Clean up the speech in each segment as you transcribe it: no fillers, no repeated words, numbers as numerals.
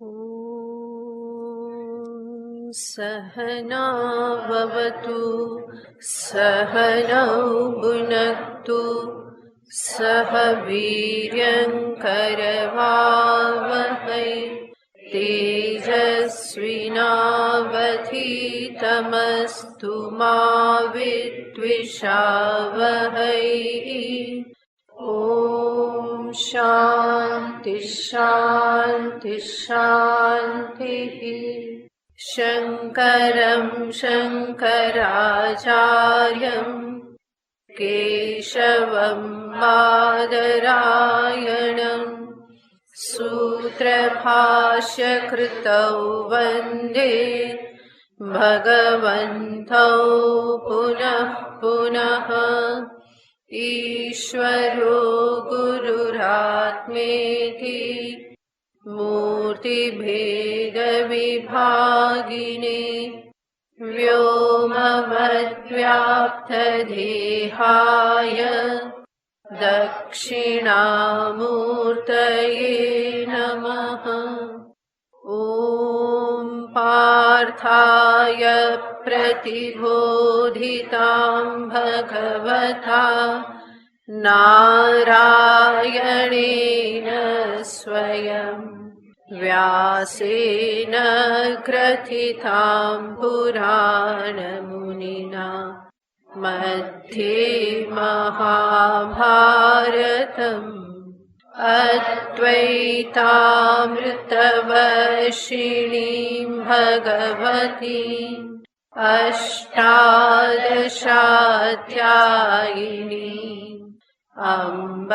ॐ सहना भवतु सहनौ भुनक्तु सह वीर्यङ्करवावहै तेजस्विनावधीतमस्तु मा विद्विषावहै। ॐ शान्ति शान्ति शान्तिः। शङ्करं शङ्कराचार्यं केशवं बादरायणं सूत्रभाष्यकृतौ वन्दे भगवन्तौ पुनः पुनः। ईश्वरो गुरुरात्मेति मूर्तिभेदविभागिने व्योमवद्व्याप्तदेहाय दक्षिणामूर्तये नमः। ॐ पार्थाय प्रतिबोधितां भगवता नारायणेन स्वयं व्यासेन ग्रथितां पुराणमुनिना मध्ये महाभारतम् अद्वैतामृतवर्षिणीं भगवतीम् अष्टादशाध्यायिनीम् अम्ब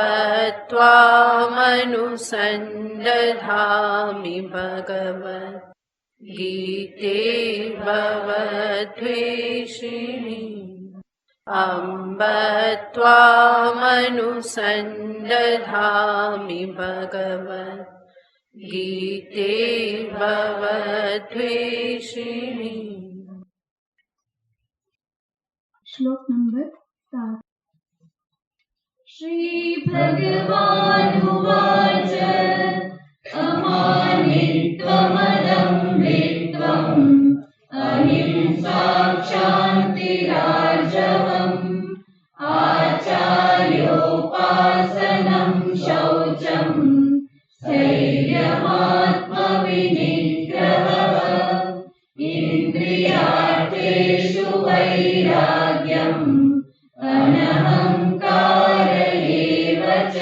त्वामनुसन्दधामि भगवद्गीते भवद्वेषिणी। अम्ब त्वामनुसन्दधामि भगवद्गीते भवद्वेषिणी। श्लोक नंबर 7। श्री भगवानुवाच अमानित्वमदम्भित्वम् अहिंसा क्षान्तिरार्जवम् आचार्योपासनं शौचम् स्थैर्यमात्मविनिग्रहः इन्द्रियार्थेषु वैराग्यम् अनहङ्कार एव च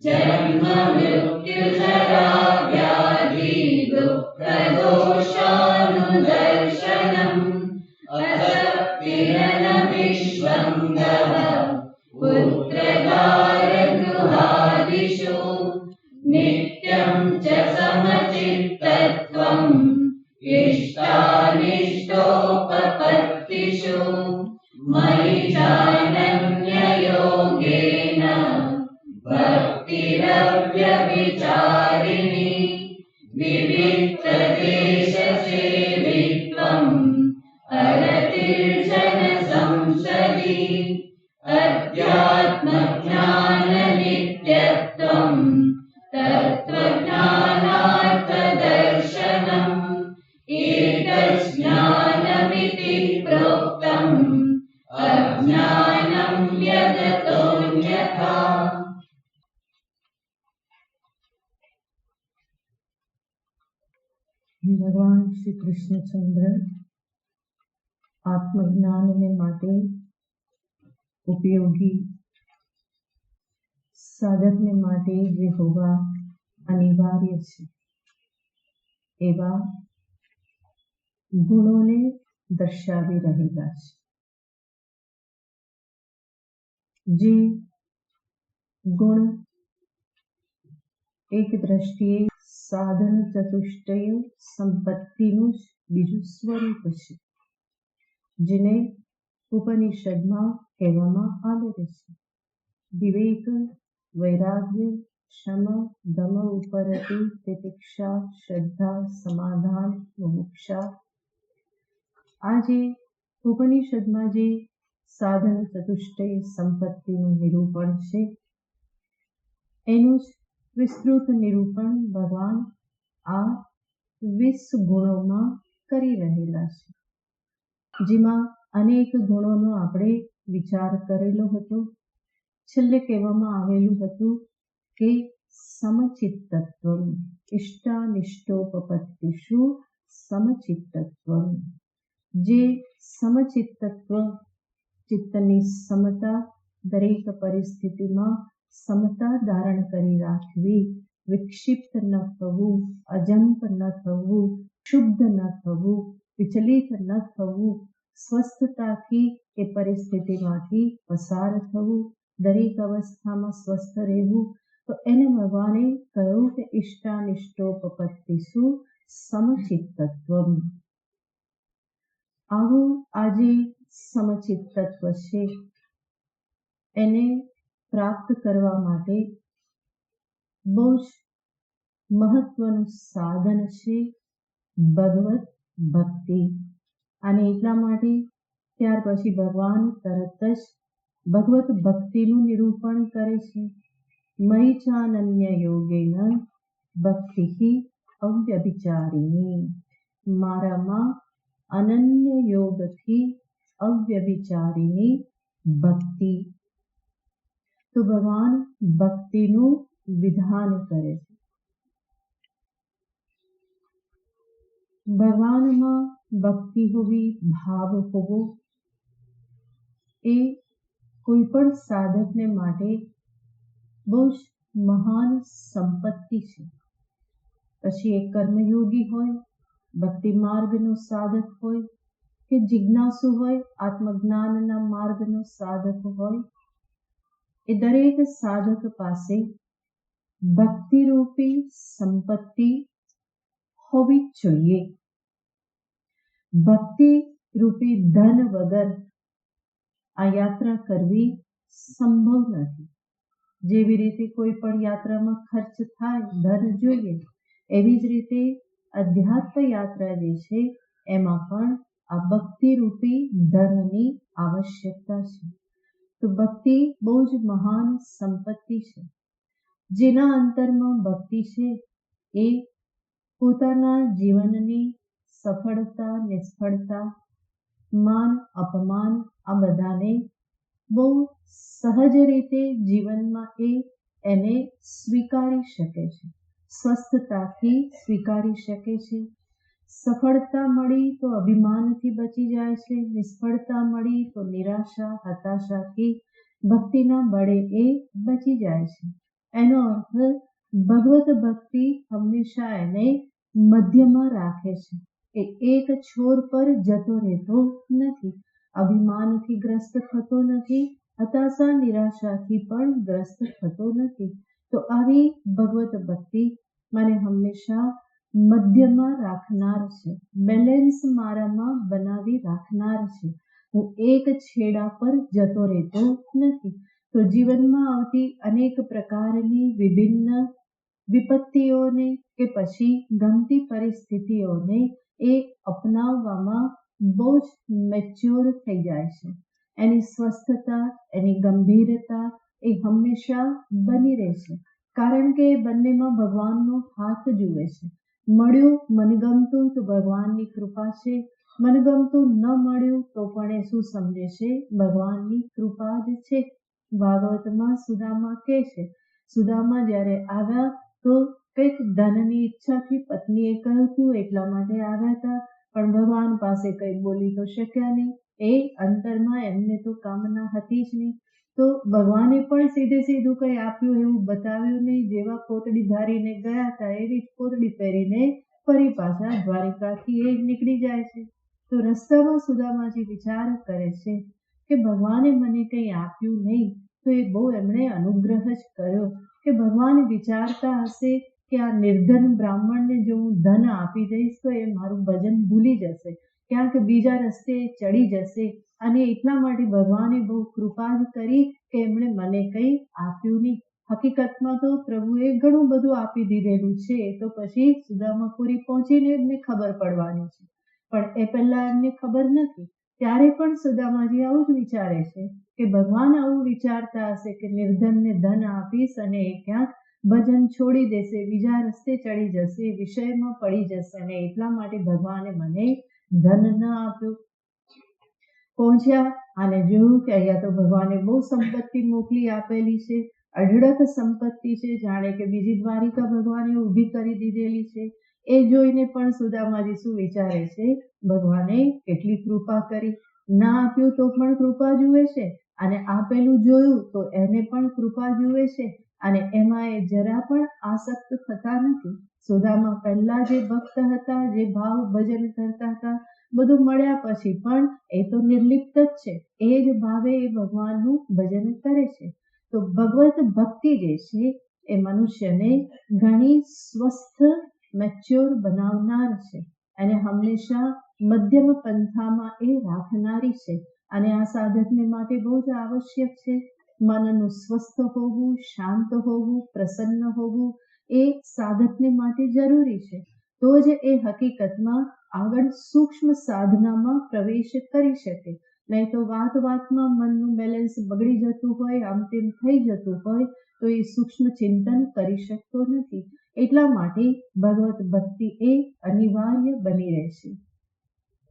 जन्म मृत्युजरा व्याधि दुःखदोषानुदर्शनम् असक्तिरनभिष्वङ्गः पुत्रदारगृहादिषु नित्यं च समचित्तत्वम् इष्टानिष्टोपपत्तिषु मयि चानन्ययोगेन भक्तिरव्यभिचारिणी विविक्तदेशसेवित्वम् अरतिर्जनसंसदि अध्यात्मज्ञाननित्यत्वम् तत्त्वज्ञानार्थदर्शनम् एतज्ज्ञानमिति प्रोक्तम् अज्ञानं यदतोऽन्यथा। ભગવાન શ્રી કૃષ્ણચંદ્ર આત્મજ્ઞાનને માટે ઉપયોગી સાધકને માટે જે હોવા અનિવાર્ય છે એવા ગુણોને દર્શાવી રહેલા છે, જે ગુણ એક દ્રષ્ટિએ સાધન ચતુષ્ટય સંપત્તિનું જ બીજું સ્વરૂપ છે, જેને ઉપનિષદમાં કહેવામાં આવેલું છે. વિવેક, વૈરાગ્ય, શમ, દમ, ઉપરતિ, તિતિક્ષા, શ્રદ્ધા, સમાધાન, મુમુક્ષા. આ જે ઉપનિષદમાં જે સાધન ચતુષ્ટય સંપત્તિનું નિરૂપણ છે એનું જ વિસ્તૃત નિરૂપણ ભગવાન આ 20 ગુણોમાં કરી રહેલા છે, જેમાં અનેક ગુણોનો આપણે વિચાર કરેલો હતો. છેલ્લે કહેવામાં આવેલું હતું કે સમચિત્તત્વમ ઇષ્ટાનિષ્ટોપપત્તિષુ સમચિત્તત્વમ, જે સમચિત્તત્વ, ચિત્તની સમતા, દરેક પરિસ્થિતિમાં સમતા ધારણ કરી રાખવી, વિક્ષિપ્ત ન થવું, અજંપ ન થવું, ક્ષુબ્ધ ન થવું, વિચલિત ન થવું, સ્વસ્થતાથી એ પરિસ્થિતિમાંથી પસાર થવું, દરેક અવસ્થામાં સ્વસ્થ રહેવું. તો એને ભગવાને કહ્યું કે ઇષ્ટાનિષ્ટોપપત્તિષુ સમચિત્તત્વમ. આવું આજે સમચિત્તત્વ છે, એને પ્રાપ્ત કરવા માટે બહુ જ મહત્વનું સાધન છે ભગવત ભક્તિ. અને એટલા માટે ત્યાર પછી ભગવાન તરત જ ભગવત ભક્તિનું નિરૂપણ કરે છે. મયિ ચાનન્ય યોગેન ભક્તિ અવ્યભિચારિણી, મારામાં અનન્ય યોગથી અવ્યભિચારિણી ભક્તિ. તો ભગવાન ભક્તિનું વિધાન કરે છે. ભગવાનમાં ભક્તિ હોવી, ભાવ હોવો એ કોઈ પણ સાધકને માટે બહુ જ મહાન સંપત્તિ છે. પછી એ કર્મયોગી હોય, ભક્તિ માર્ગનો સાધક હોય કે જિજ્ઞાસુ હોય, આત્મજ્ઞાનના માર્ગનો સાધક હોય, એ દરેક સાધક પાસે ભક્તિરૂપી સંપત્તિ હોવી જ જોઈએ. ભક્તિ રૂપી ધન વગર આ યાત્રા કરવી સંભવ નથી. જેવી રીતે કોઈ પણ યાત્રામાં ખર્ચ થાય, ધન જોઈએ, એવી જ રીતે અધ્યાત્મ યાત્રા જે છે એમાં પણ આ ભક્તિ રૂપી ધનની આવશ્યકતા છે. તો ભક્તિ બહુ જ મહાન સંપત્તિ છે. જેના અંતરમાં ભક્તિ છે એ પોતાના જીવનની સફળતા, નિષ્ફળતા, માન, અપમાન આ બધાને બહુ સહજ રીતે જીવનમાં એને સ્વીકારી શકે છે, સ્વસ્થતાથી સ્વીકારી શકે છે. સફળતા મળી તો અભિમાનથી બચી જાય છે, નિષ્ફળતા મળી તો નિરાશા, હતાશાથી ભક્તિના બળે એ બચી જાય છે. એનો અર્થ ભગવત ભક્તિ હંમેશા એને મધ્યમાં રાખે છે. એ એક છોર પર જતો રહેતો નથી, અભિમાનથી ગ્રસ્ત થતો નથી, હતાશા, નિરાશાથી પણ ગ્રસ્ત થતો નથી. તો આવી ભગવત ભક્તિ મને હંમેશા મધ્યમાં રાખનાર છે, બેલેન્સ મારામાં બનાવી રાખનાર છે. હું એક છેડા પર જતો રહેતો નથી. તો જીવનમાં આવતી અનેક પ્રકારની વિભિન્ન વિપત્તિઓને કે પછી ગમતી પરિસ્થિતિઓને એ અપનાવવામાં બહુ જ મેચ્યોર થઈ જાય છે. એની સ્વસ્થતા, એની ગંભીરતા એ હંમેશા બની રહે છે. કારણ કે એ બંનેમાં ભગવાનનો હાથ જુએ છે. મળ્યું મનગમતું તો ભગવાનની કૃપા છે, મનગમતું ન મળ્યું તો પણ એ શું સમજે છે? ભગવાનની કૃપા જ છે. ભાગવતમાં સુદામા કહે છે, સુદામા જ્યારે આવ્યા તો કંઈક ધનની ઈચ્છાથી પત્નીએ કહ્યું હતું એટલા માટે આવ્યા હતા, પણ ભગવાન પાસે કંઈ બોલી તો શક્યા નહીં. એ અંતરમાં એમને તો કામના હતી જ નહીં. તો ભગવાને પણ સીધે સીધું કંઈ આપ્યું એવું બતાવ્યું નહીં. જેવા પોતડી ધારીને ગયા હતા એવી જ પોતડી પહેરીને ફરી પાછા દ્વારિકાથી એ નીકળી જાય છે. તો રસ્તામાં સુદામાજી વિચાર કરે છે કે ભગવાને મને કંઈ આપ્યું નહીં, તો એ બહુ એમણે અનુગ્રહ જ કર્યો. કે ભગવાન વિચારતા હશે કે આ નિર્ધન બ્રાહ્મણને જો હું ધન આપી દઈશ તો એ મારું ભજન ભૂલી જશે, ક્યાંક બીજા રસ્તે ચડી જશે. અને એટલા માટે ભગવાને બહુ કૃપા જ કરી કે એમણે મને કંઈ આપ્યું નહીં. હકીકતમાં તો પ્રભુએ ઘણું બધું આપી દીધેલું છે. તો પછી સુદામાપુરી પહોંચીને એમને ખબર પડવાની છે, પણ એ પહેલા એમને ખબર નથી. ત્યારે પણ સુદામાજી આવું જ વિચારે છે કે ભગવાન આવું વિચારતા હશે કે નિર્ધનને ધન આપીશ અને એ ક્યાંક ભજન છોડી દેશે, બીજા રસ્તે ચડી જશે, વિષયમાં પડી જશે અને એટલા માટે ભગવાને મને ધન ન આપ્યું. પહોંચ્યા અને જોયું કે અહીંયા તો ભગવાને બહુ સંપત્તિ મોકલી આપેલી છે, અઢળક સંપત્તિ છે, જાણે કે બીજી દ્વારિકા ભગવાને ઊભી કરી દીધેલી છે. એ જોઈને પણ સુદામાજી શું વિચારે છે, ભગવાને કેટલી કૃપા કરી, ના આપ્યું તો પણ કૃપા જુએ છે અને આપેલું જોયું તો એને પણ કૃપા જુએ છે અને એમાં એ જરા પણ આસક્ત થતા નથી. સુદામા પહેલા જે ભક્ત હતા, જે ભાવ ભજન કરતા હતા, બધું મળ્યા પછી પણ એ તો નિર્લિપ્ત જ છે, એ જ ભાવે એ ભગવાનનું ભજન કરે છે. તો ભગવત ભક્તિ જે છે એ મનુષ્યને ઘણી સ્વસ્થ મેચ્યોર બનાવનાર છે અને હંમેશા મધ્યમ પંથામાં એ રાખનારી છે અને આ સાધકને માટે બહુ જ આવશ્યક છે. મનનું સ્વસ્થ હોવું, શાંત હોવું, પ્રસન્ન હોવું એ સાધકને માટે જરૂરી છે. તો જ એ હકીકતમાં આગળ સૂક્ષ્મ સાધનામાં પ્રવેશ કરી શકે. નહીં તો વાત વાતમાં મનનું બેલેન્સ બગડી જતું હોય, આમ તેમ થઈ જતું હોય તો એ સૂક્ષ્મ ચિંતન કરી શકતો નથી. એટલા માટે ભગવત ભક્તિ એ અનિવાર્ય બની રહેશે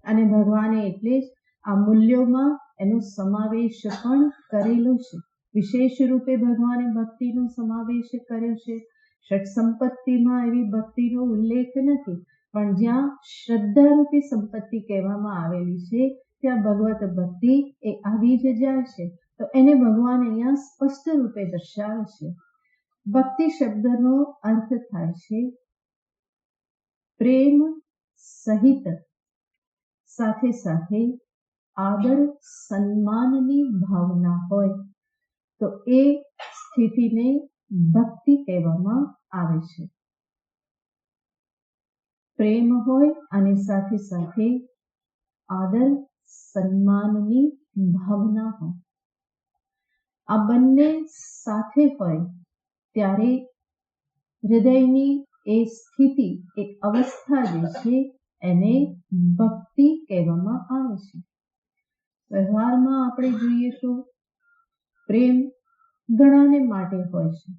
અને ભગવાને એટલે જ આ મૂલ્યોમાં એનો સમાવેશ પણ કરેલો છે. વિશેષ રૂપે ભગવાને ભક્તિનો સમાવેશ કર્યો છે. ષટ સંપત્તિમાં એવી ભક્તિનો ઉલ્લેખ નથી, પણ જ્યાં શ્રદ્ધારૂપી સંપત્તિ કહેવામાં આવેલી છે ત્યાં ભગવત ભક્તિ એ આવી જ જાય છે. તો એને ભગવાન અહીંયા સ્પષ્ટ રૂપે દર્શાવે છે. ભક્તિ શબ્દનો અર્થ થાય છે પ્રેમ સહિત સાથે સાથે આદર સન્માનની ભાવના હોય તો એ સ્થિતિને ભક્તિ કહેવામાં આવે છે. પ્રેમ હોય અને સાથે સાથે આદર સન્માનની ભાવના હોય, આ બંને સાથે હોય ત્યારે હૃદયની એ સ્થિતિ, એ અવસ્થા જે છે એને ભક્તિ કહેવામાં આવે છે. વ્યવહારમાં આપણે જોઈએ તો પ્રેમ ઘણાને માટે હોય છે.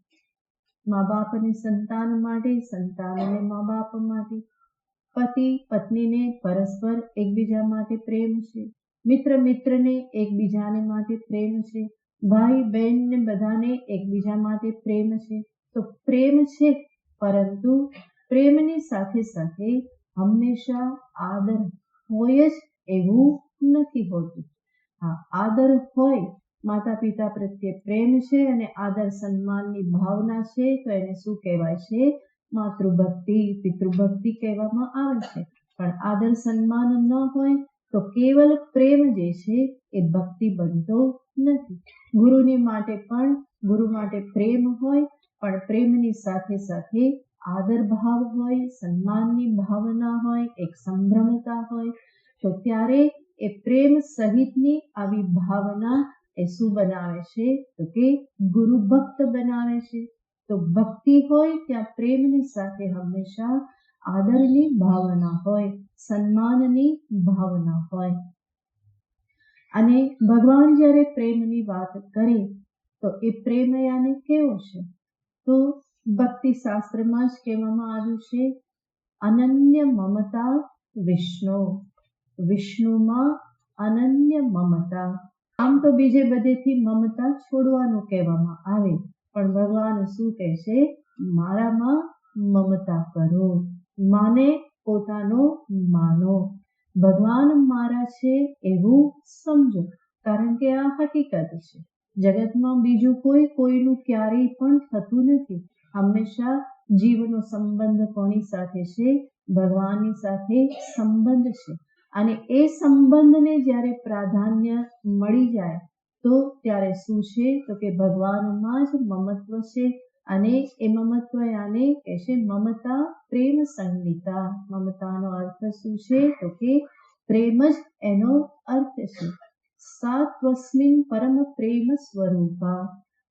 મા બાપને સંતાન માટે, સંતાનને મા બાપ માટે, પતિ પત્નીને પરસ્પર એકબીજા માટે પ્રેમ છે, મિત્ર મિત્રને એકબીજાને માટે પ્રેમ છે, ભાઈ બહેનને બધાને એકબીજા માટે પ્રેમ છે. તો પ્રેમ છે, પરંતુ પ્રેમની સાથે સાથે હંમેશા આદર હોય જ એવું નથી હોતું. હા, આદર હોય, માતા પિતા પ્રત્યે પ્રેમ છે અને આદર સન્માનની ભાવના છે તો એને શું કહેવાય છે? માતૃભક્તિ, પિતૃભક્તિ કહેવામાં આવે છે. પણ આદર સન્માન ન હોય તો કેવલ પ્રેમ જે છે એ ભક્તિ બનતો નથી. ગુરુની માટે પણ ગુરુ માટે પ્રેમ હોય, પણ પ્રેમની સાથે સાથે આદર ભાવ હોય, સન્માનની ભાવના હોય, એક સંભ્રમતા હોય, તો ત્યારે એ પ્રેમ સહિતની આવી ભાવના એ શું બનાવે છે? તો કે ગુરુ ભક્ત બનાવે છે. તો ભક્તિ હોય ત્યાં પ્રેમની સાથે હંમેશા આદરની ભાવના હોય, સન્માનની ભાવના હોય. અને ભગવાન જ્યારે પ્રેમની વાત કરે તો એ પ્રેમ યાને કેવો છે? તો ભક્તિ શાસ્ત્રમાં જ કહેવામાં આવ્યું છે, અનન્ય મમતા વિષ્ણુ, વિષ્ણુમાં અનન્ય મમતા. આમ તો બીજે બધેથી મમતા છોડવાનું કહેવામાં આવે, પણ ભગવાન શું કહે છે? મારામાં મમતા કરો, માને પોતાનો માનો, ભગવાન મારા છે એવું સમજો. કારણ કે આ હકીકત છે. જગતમાં બીજું કોઈ કોઈનું ક્યારેય પણ થતું નથી. હંમેશા જીવનો સંબંધ કોની સાથે છે? ભગવાનની સાથે સંબંધ છે. અને એ સંબંધને જ્યારે પ્રાધાન્ય મળી જાય તો ત્યારે શું છે? તો કે ભગવાનમાં જ મમત્વ છે. અને એ મમત્વ યાને કહે છે મમતા પ્રેમ સંગીતા. મમતાનો અર્થ શું છે? તો કે પ્રેમ જ એનો અર્થ છે. સાત્વસ્મિન પરમ પ્રેમ સ્વરૂપા.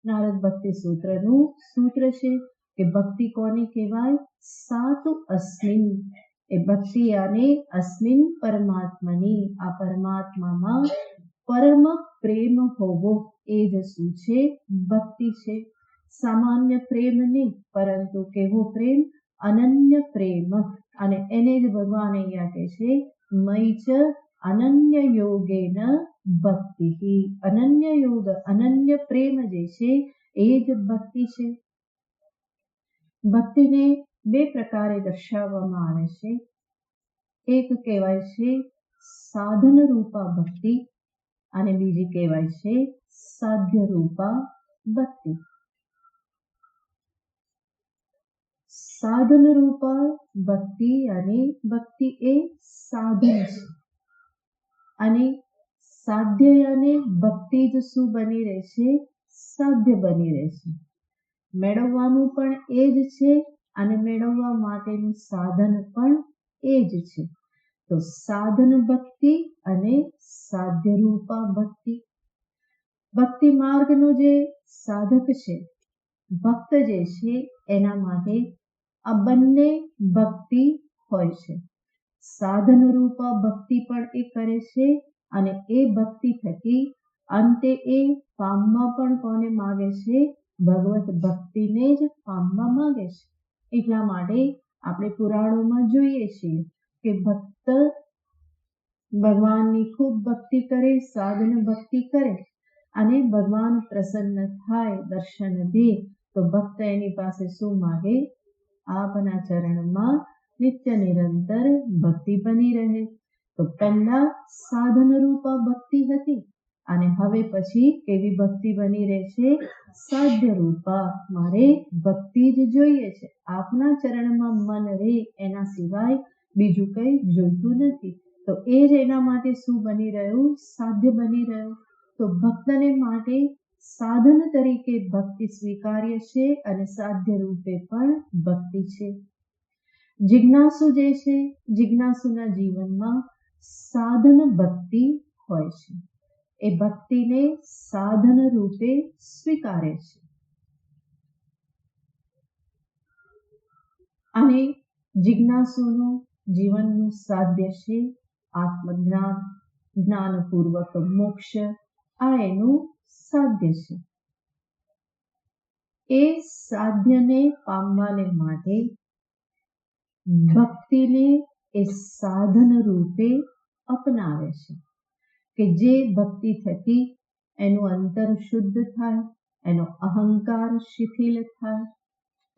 નારદ ભક્તિ સૂત્રનું સૂત્ર છે કે ભક્તિ કોને કહેવાય? સાતુ અસ્મિન. એ ભક્તિ યાને અસ્મિન પરમાત્માની, આ પરમાત્મામાં પરમ પ્રેમ હોવો એ જ શું છે? ભક્તિ છે. સામાન્ય પ્રેમ નહીં, પરંતુ કેવો પ્રેમ? અનન્ય પ્રેમ. અને એને જ ભગવાન અહીંયા કહે છે મયી ચ અનન્ય યોગેન ભક્તિ. અનન્ય યોગ, અનન્ય પ્રેમ જે છે એ જ ભક્તિ છે. ભક્તિને બે પ્રકારે દર્શાવવામાં આવે છે. એક કહેવાય છે સાધન રૂપા ભક્તિ અને બીજી કહેવાય છે સાધ્ય રૂપા ભક્તિ. સાધન રૂપા ભક્તિ અને ભક્તિ એ સાધન છે અને સાધ્ય અને ભક્તિ જ શું બની રહે છે? સાધ્ય બની રહે છે. મેળવવાનું પણ એ જ છે અને મેળવવા માટેનું સાધન પણ એ જ છે. તો સાધન ભક્તિ અને સાધ્ય રૂપા ભક્તિ. ભક્તિ માર્ગનો જે સાધક છે, ભક્ત જે છે, એના માટે આ બંને ભક્તિ હોય છે. સાધન રૂપા ભક્તિ પણ એ કરે છે અને એ ભક્તિ થકી અંતે એ પામવા પણ કોને માગે છે? ભગવત ભક્તિને જ પામવા માગે છે. એટલા માટે આપણે પુરાણોમાં જોઈએ છીએ કે ભક્ત ભગવાનની ખૂબ ભક્તિ કરે, સાધન ભક્તિ કરે અને ભગવાન પ્રસન્ન થાય, દર્શન દે, તો ભક્ત એની પાસે શું માગે? આપના ચરણમાં નિત્ય નિરંતર ભક્તિ બની રહે. તો પહેલા સાધન રૂપા ભક્તિ હતી અને હવે પછી કેવી ભક્તિ બની રહે છે? સાધ્ય રૂપા. મારે ભક્તિ જ જોઈએ છે, આપના ચરણમાં મન રહે, એના સિવાય બીજું કંઈ જોઈતું નથી. તો એ જ એના માટે શું બની રહ્યું? સાધ્ય બની રહ્યું. તો ભક્તને માટે સાધન તરીકે ભક્તિ સ્વીકાર્ય છે અને સાધ્ય રૂપે પણ ભક્તિ છે. જિજ્ઞાસુ જે છે, જિજ્ઞાસુના જીવનમાં સાધન ભક્તિ હોય છે. એ ભક્તિને સાધન રૂપે સ્વીકારે છે અને જિજ્ઞાસુનું જીવનનું સાધ્ય છે આત્મજ્ઞાન, જ્ઞાનપૂર્વક મોક્ષ. આ એનું સાધ્ય છે. એ સાધ્યને પામવાને માટે ભક્તિને એ સાધન રૂપે અપનાવે છે કે જે ભક્તિ થકી એનું અંતર શુદ્ધ થાય, એનો અહંકાર શિથિલ થાય,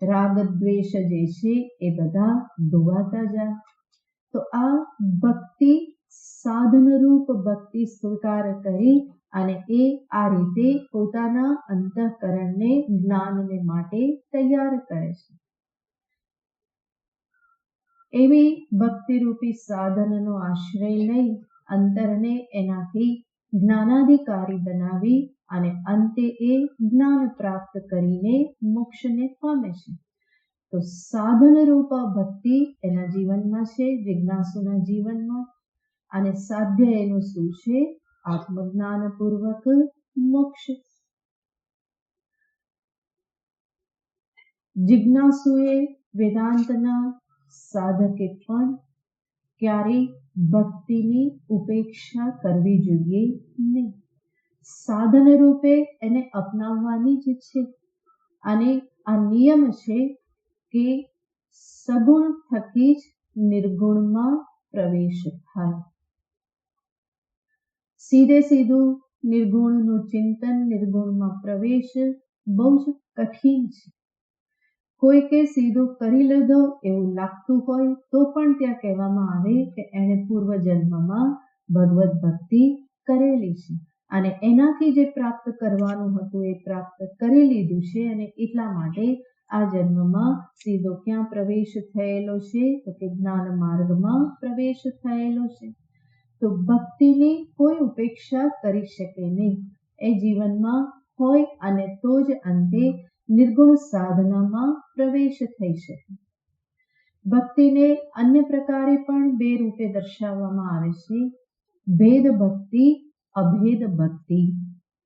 રાગ દ્વેષ જે છે એ બધા ધોવાતા જાય. તો આ ભક્તિ સાધનરૂપ ભક્તિ સ્વીકાર કરી અને એ આ રીતે પોતાના અંતઃકરણને જ્ઞાનને માટે તૈયાર કરે છે. એવી ભક્તિરૂપી સાધનનો આશ્રય લઈ અંતરને એનાથી જ્ઞાનાધિકારી બનાવી અને અંતે એ જ્ઞાન પ્રાપ્ત કરીને મોક્ષને પામે છે. તો સાધન રૂપા ભક્તિ એના જીવનમાં છે, જિજ્ઞાસુના જીવનમાં. અને સાધ્ય એનું શું છે? આત્મજ્ઞાન પૂર્વક મોક્ષ. જિજ્ઞાસુએ વેદાંતના સાધકે પણ ક્યારેય ભક્તિની ઉપેક્ષા કરવી જોઈએ નહીં. સાધન રૂપે એને અપનાવવાની જ છે અને આ નિયમ છે કે સગુણ થકી જ નિર્ગુણમાં પ્રવેશ થાય. સીધે સીધું નિર્ગુણનું ચિંતન, નિર્ગુણમાં પ્રવેશ બહુ જ કઠિન છે. કોઈ કે સીધું કરી લીધો એવું લાગતું હોય તો પણ ત્યાં કહેવામાં આવે કે એણે પૂર્વજન્મમાં ભગવત ભક્તિ કરેલી છે અને એનાથી જે પ્રાપ્ત કરવાનું હતું એ પ્રાપ્ત કરી લીધું છે અને એટલા માટે આ જન્મમાં સીધો ક્યાં પ્રવેશ થયેલો છે? તો કે જ્ઞાન માર્ગમાં પ્રવેશ થયેલો છે. તો ભક્તિની કોઈ ઉપેક્ષા કરી શકે નહીં. એ જીવનમાં હોય અને તો જ અંતે નિર્ગુણ સાધનામાં પ્રવેશ થઈ શકે. ભક્તિને અન્ય પ્રકારે પણ બે રૂપે દર્શાવવામાં આવે છે. ભેદ ભક્તિ, અભેદ ભક્તિ.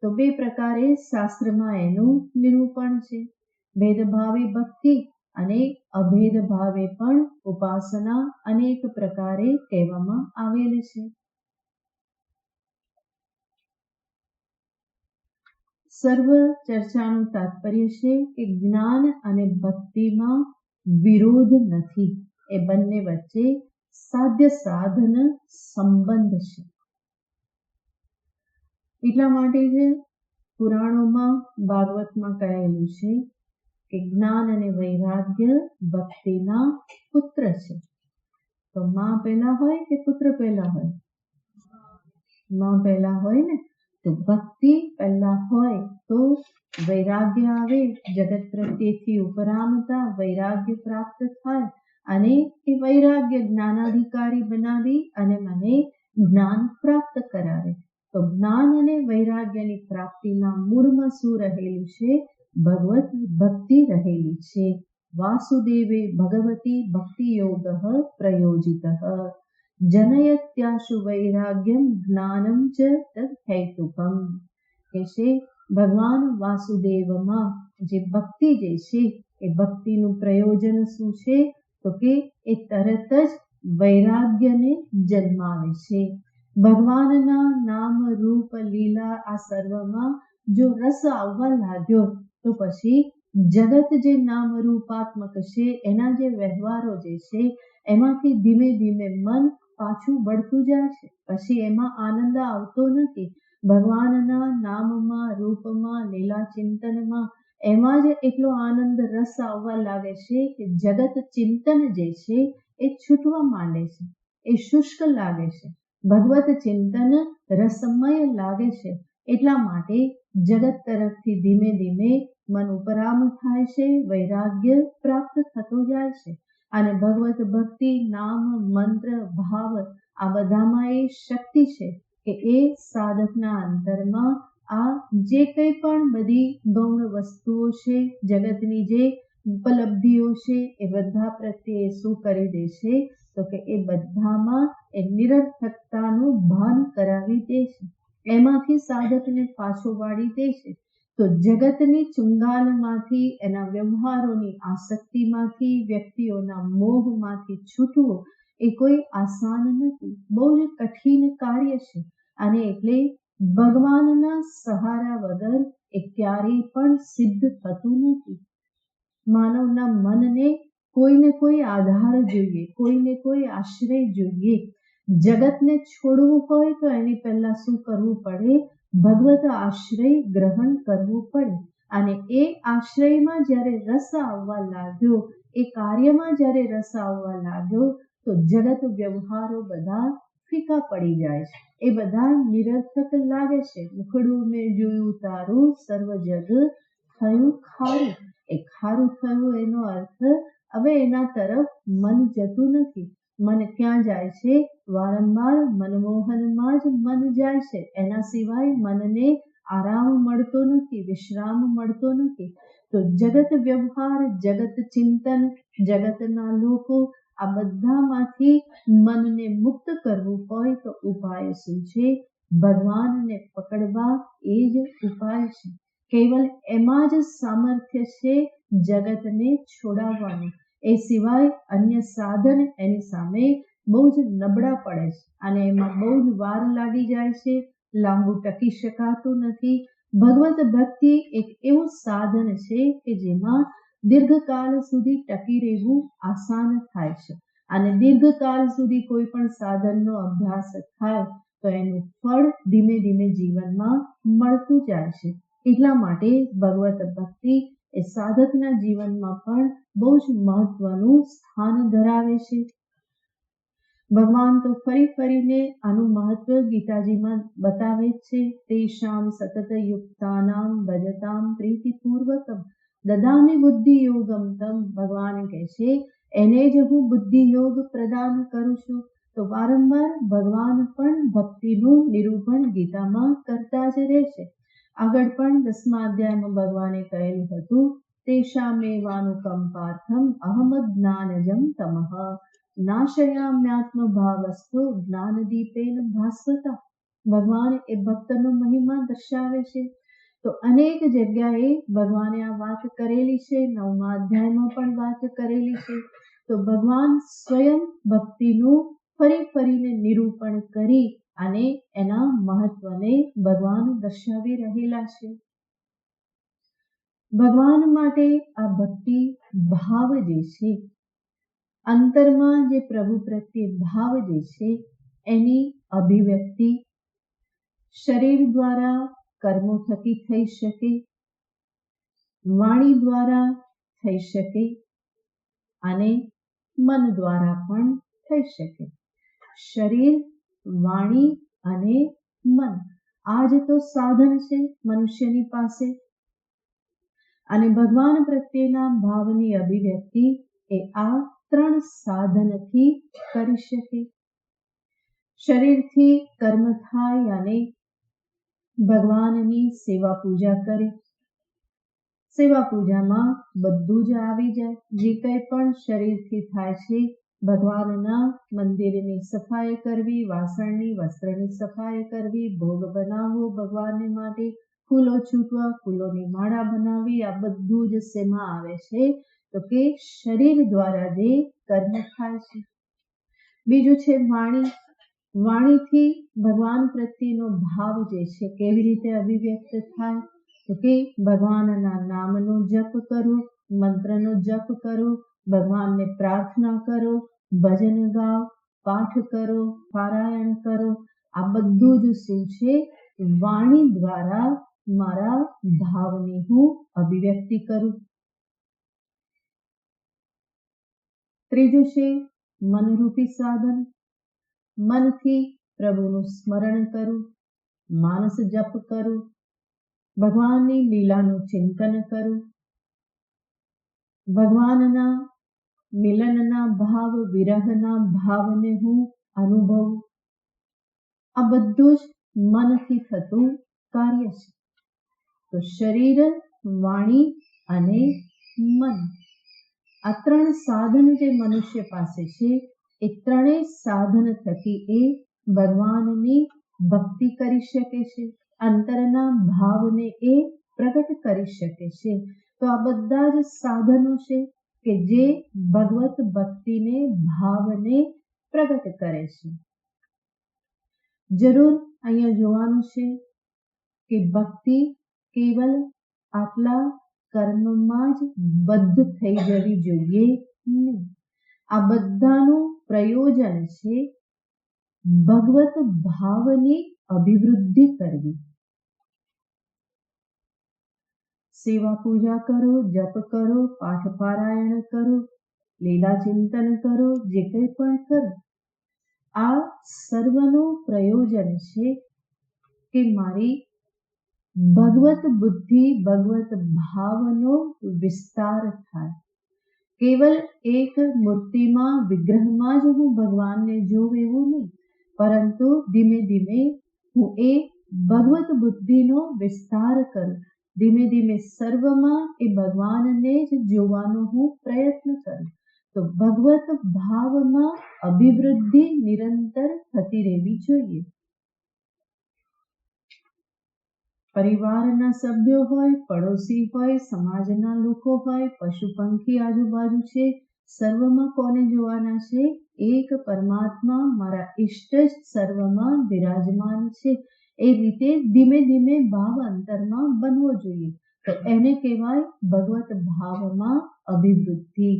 તો બે પ્રકારે શાસ્ત્રમાં એનું નિરૂપણ છે. ભેદભાવી ભક્તિ અને અભેદ ભાવે પણ ઉપાસના અનેક પ્રકારે કહેવામાં આવેલી છે. સર્વ ચર્ચાનું તાત્પર્ય છે કે જ્ઞાન અને ભક્તિમાં વિરોધ નથી, એ બંને વચ્ચે સાધ્ય સાધન સંબંધ છે. એટલા માટે જ પુરાણોમાં ભાગવતમાં કહેલું છે કે જ્ઞાન અને વૈરાગ્ય ભક્તિના પુત્ર છે. તો માં પહેલા હોય કે પુત્ર પહેલા હોય? માં પહેલા હોય ને. તો ભક્તિ પહેલા હોય તો વૈરાગ્ય આવે, જગત પ્રત્યેથી ઉપરામતા વૈરાગ્ય પ્રાપ્ત થાય અને એ વૈરાગ્ય જ્ઞાનાધિકારી બનાવી અને મને જ્ઞાન પ્રાપ્ત કરાવે. તો જ્ઞાન અને વૈરાગ્યની પ્રાપ્તિના મૂળમાં શું રહેલું છે? ભગવત ભક્તિ રહેલી છે. વાસુદેવે ભગવતી ભક્તિ યોગ પ્રયોજિત જનયત્યાશુ વૈરાગ્યમ જ્ઞાનમ ચ તદ હેતુકમ. કે છે ભગવાન વાસુદેવમાં જે ભક્તિ જે છે એ ભક્તિનું પ્રયોજન શું છે? તો કે એ તરત જ વૈરાગ્યને જન્માવે છે. ભગવાનના નામ રૂપ લીલા આ સર્વમાં જો રસ આવવા લાગ્યો તો પછી જગત જે નામ રૂપાત્મક છે એના જે વ્યવહારો જે છે એમાંથી ધીમે ધીમે મન પાછું વળતું જાય છે. પછી એમાં આનંદ આવતો નથી. ભગવાનના નામમાં રૂપમાં લીલા ચિંતનમાં એમાં જ એટલો આનંદ રસ આવવા લાગે છે કે જગત ચિંતન જે છે એ છૂટવા માંડે છે, એ શુષ્ક લાગે છે. ભગવત ચિંતન રસમય લાગે છે. એટલા માટે જગત તરફથી ધીમે ધીમે મન ઉપરામ થાય છે, વૈરાગ્ય પ્રાપ્ત થતો જાય છે. અને ભગવત ભક્તિ નામ મંત્ર ભાવ આ બધામાં એ શક્તિ છે કે એ સાધકના અંતરમાં આ જે કંઈ પણ બધી ગૌણ વસ્તુઓ છે, જગતની જે ઉપલબ્ધિઓ છે એ બધા પ્રત્યે શું કરી દે છે? તો કે એ બધામાં એ નિરર્થકતાનું ભાન કરાવી દે છે. એમાંથી સાધકને પાછો વાળી દે છે. તો જગતની ચુંગાલમાંથી, એના વ્યવહારોની આસક્તિમાંથી, વ્યક્તિઓના મોહમાંથી છૂટવું એ કોઈ આસાન નથી, બહુ જ કઠિન કાર્ય છે. અને એટલે ભગવાનના સહારા વગર એ ક્યારેય પણ સિદ્ધ થતું નથી. માનવના મનને કોઈને કોઈ આધાર જોઈએ, કોઈને કોઈ આશ્રય જોઈએ. જગતને છોડવું હોય તો એની પહેલા શું કરવું પડે? ભગવત આશ્રય ગ્રહણ કરવું પડે. અને એ આશ્રયમાં જ્યારે રસ આવવા લાગ્યો, એ કાર્યમાં જ્યારે રસ આવવા લાગ્યો તો જગત વ્યવહારો બધા ફીકા પડી જાય છે, એ બધા નિરર્થક લાગે છે. મુખડું મેં જોયું તારું સર્વ જગ થયું ખારું. એ ખારું થયું એનો અર્થ હવે એના તરફ મન જતું નથી. મન ક્યાં જાય છે? વારંવાર મનમોહનમાં જ મન જાય છે. એના સિવાય મનને આરામ મળતો નથી, વિશ્રામ મળતો નથી. તો જગત વ્યવહાર, જગત ચિંતન, જગતના લોકો આ બધામાંથી મનને મુક્ત કરવું હોય તો ઉપાય શું છે? ભગવાનને પકડવા એ જ ઉપાય છે. કેવલ એમાં જ સામર્થ્ય છે જગતને છોડાવવાનું. એ સિવાય અન્ય સાધન એની સામે બહુ જ નબળા પડે છે અને એમાં બહુ જ વાર લાગી જાય છે, લાંબુ ટકી શકાતું નથી. ભગવત ભક્તિ એક એવું સાધન છે કે જેમાં દીર્ઘકાળ સુધી ટકી રહેવું આસાન થાય છે. અને દીર્ઘકાળ સુધી કોઈ પણ સાધનનો અભ્યાસ થાય તો એનું ફળ ધીમે ધીમે જીવનમાં મળતું જાય છે. એટલા માટે ભગવત ભક્તિ એ સાધકના જીવનમાં પણ બહુ જ મહત્વનું સ્થાન ધરાવે છે. ભગવાન તો ફરી ફરીને આનું મહત્વ ગીતાજીમાં બતાવે છે. તેષામ સતત યુક્તાનામ ભજતામ પ્રીતિપૂર્વકમ દદામી બુદ્ધિ યોગમ તમ. ભગવાન કહે છે એને જ હું બુદ્ધિ યોગ પ્રદાન કરું છું. તો વારંવાર ભગવાન પણ ભક્તિનું નિરૂપણ ગીતામાં કરતા જ રહેશે. આગળ પણ 10મા અધ્યાયમાં ભગવાને કહેલું હતું તેષામેવાનુકંપાર્થમ અહમ જ્ઞાનજમ તમઃ નાશયામ્યાત્મ ભાવસ્તો જ્ઞાનદીપેન ભાસ્વતા. ભગવાન એ ભક્તનો મહિમા દર્શાવે છે. તો અનેક જગ્યાએ ભગવાને આ વાત કરેલી છે. 9મા અધ્યાયમાં પણ વાત કરેલી છે. તો ભગવાન સ્વયં ભક્તિનું ફરી ફરીને નિરૂપણ કરી અને એના મહત્વને ભગવાન દર્શાવી રહેલા છે. ભગવાન માટે આ ભક્તિ ભાવ જે છે, અંતરમાં જે પ્રભુ પ્રત્યે ભાવ જે છે એની અભિવ્યક્તિ શરીર દ્વારા કર્મો થકી થઈ શકે, વાણી દ્વારા થઈ શકે અને મન દ્વારા પણ થઈ શકે. શરીર, વાણી અને મન આ જ તો સાધન છે મનુષ્યની પાસે. અને ભગવાન પ્રત્યેના ભાવની અભિવ્યક્તિ એ આ 3 સાધનથી કરી શકે. શરીરથી કર્મ થાય અને ભગવાનની સેવા પૂજા કરે. સેવા પૂજામાં બધું જ આવી જાય. જે કંઈ પણ શરીરથી થાય છે, ભગવાનના મંદિરની સફાઈ કરવી, વાસણની વસ્ત્રની સફાઈ કરવી, ભોગ બનાવવો ભગવાનને માટે, ફૂલો છૂટવા, ફૂલોની માળા બનાવવી, આ બધું જ શેમાં આવે છે? તો કે શરીર દ્વારા જે કર્મ થાય છે. બીજું છે વાણી. વાણીથી ભગવાન પ્રત્યેનો ભાવ જે છે કેવી રીતે અભિવ્યક્ત થાય? તો કે ભગવાનના નામનો જપ કરો, મંત્રનો જપ કરો, ભગવાનને પ્રાર્થના કરો, ભજન ગાઓ, પાઠ કરો, પારાયણ કરો. આ બધું જ શું છે? વાણી દ્વારા મારા ભાવની હું અભિવ્યક્તિ કરું. ત્રીજું છે મનરૂપી સાધન. મનથી પ્રભુનું સ્મરણ કરું, માનસ જપ કરું, ભગવાનની લીલાનું ચિંતન કરું, ભગવાનના મિલનના ભાવ, વિરહના ભાવને હું અનુભવું. આ બધું જ મનથી થતું કાર્ય છે. તો શરીર, વાણી અને મન આ 3 સાધન જે મનુષ્ય પાસે છે, એ 3 સાધન થકી એ ભગવાનની ભક્તિ કરી શકે છે, અંતરના ભાવને એ પ્રગટ કરી શકે છે. તો આ બધા જ સાધનો છે કે જે ભગવત ભક્તિને, ભાવને પ્રગટ કરે છે. જરૂર અહીંયા જોવાનું છે કે ભક્તિ કેવલ આટલા કર્મમાં જ બદ્ધ થઈ જવી જોઈએ નહીં. આ બધાનું પ્રયોજન છે ભગવત ભાવની અભિવૃદ્ધિ કરવી. સેવા પૂજા કરો, જપ કરો, પાઠ પારાયણ કરો, લીલા ચિંતન કરો, જે કંઈ પણ કરો, આ સર્વનું પ્રયોજન છે કે મારી ભગવત બુદ્ધિ, ભગવત ભાવનો વિસ્તાર થાય. કેવલ એક મૂર્તિમાં, વિગ્રહમાં જ હું ભગવાનને જોઉં એવું નહીં, પરંતુ ધીમે ધીમે હું એ ભગવત બુદ્ધિનો વિસ્તાર કરું. ધીમે ધીમે સર્વમાં એ ભગવાનને જ જોવાનો હું પ્રયત્ન કરું. તો ભગવત ભાવમાં અભિવૃદ્ધિ નિરંતર થતી રહેવી જોઈએ. પરિવારના સભ્યો હોય, પડોશી હોય, સમાજના લોકો હોય, પશુ પંખી આજુબાજુ છે, સર્વમાં કોને જોવાના છે? એક પરમાત્મા, મારા ઈષ્ટ જ સર્વમાં બિરાજમાન છે. એ રીતે ધીમે ધીમે ભાવ અંતરમાં બનવો જોઈએ. તો એને કહેવાય ભગવત ભાવમાં અભિવૃદ્ધિ.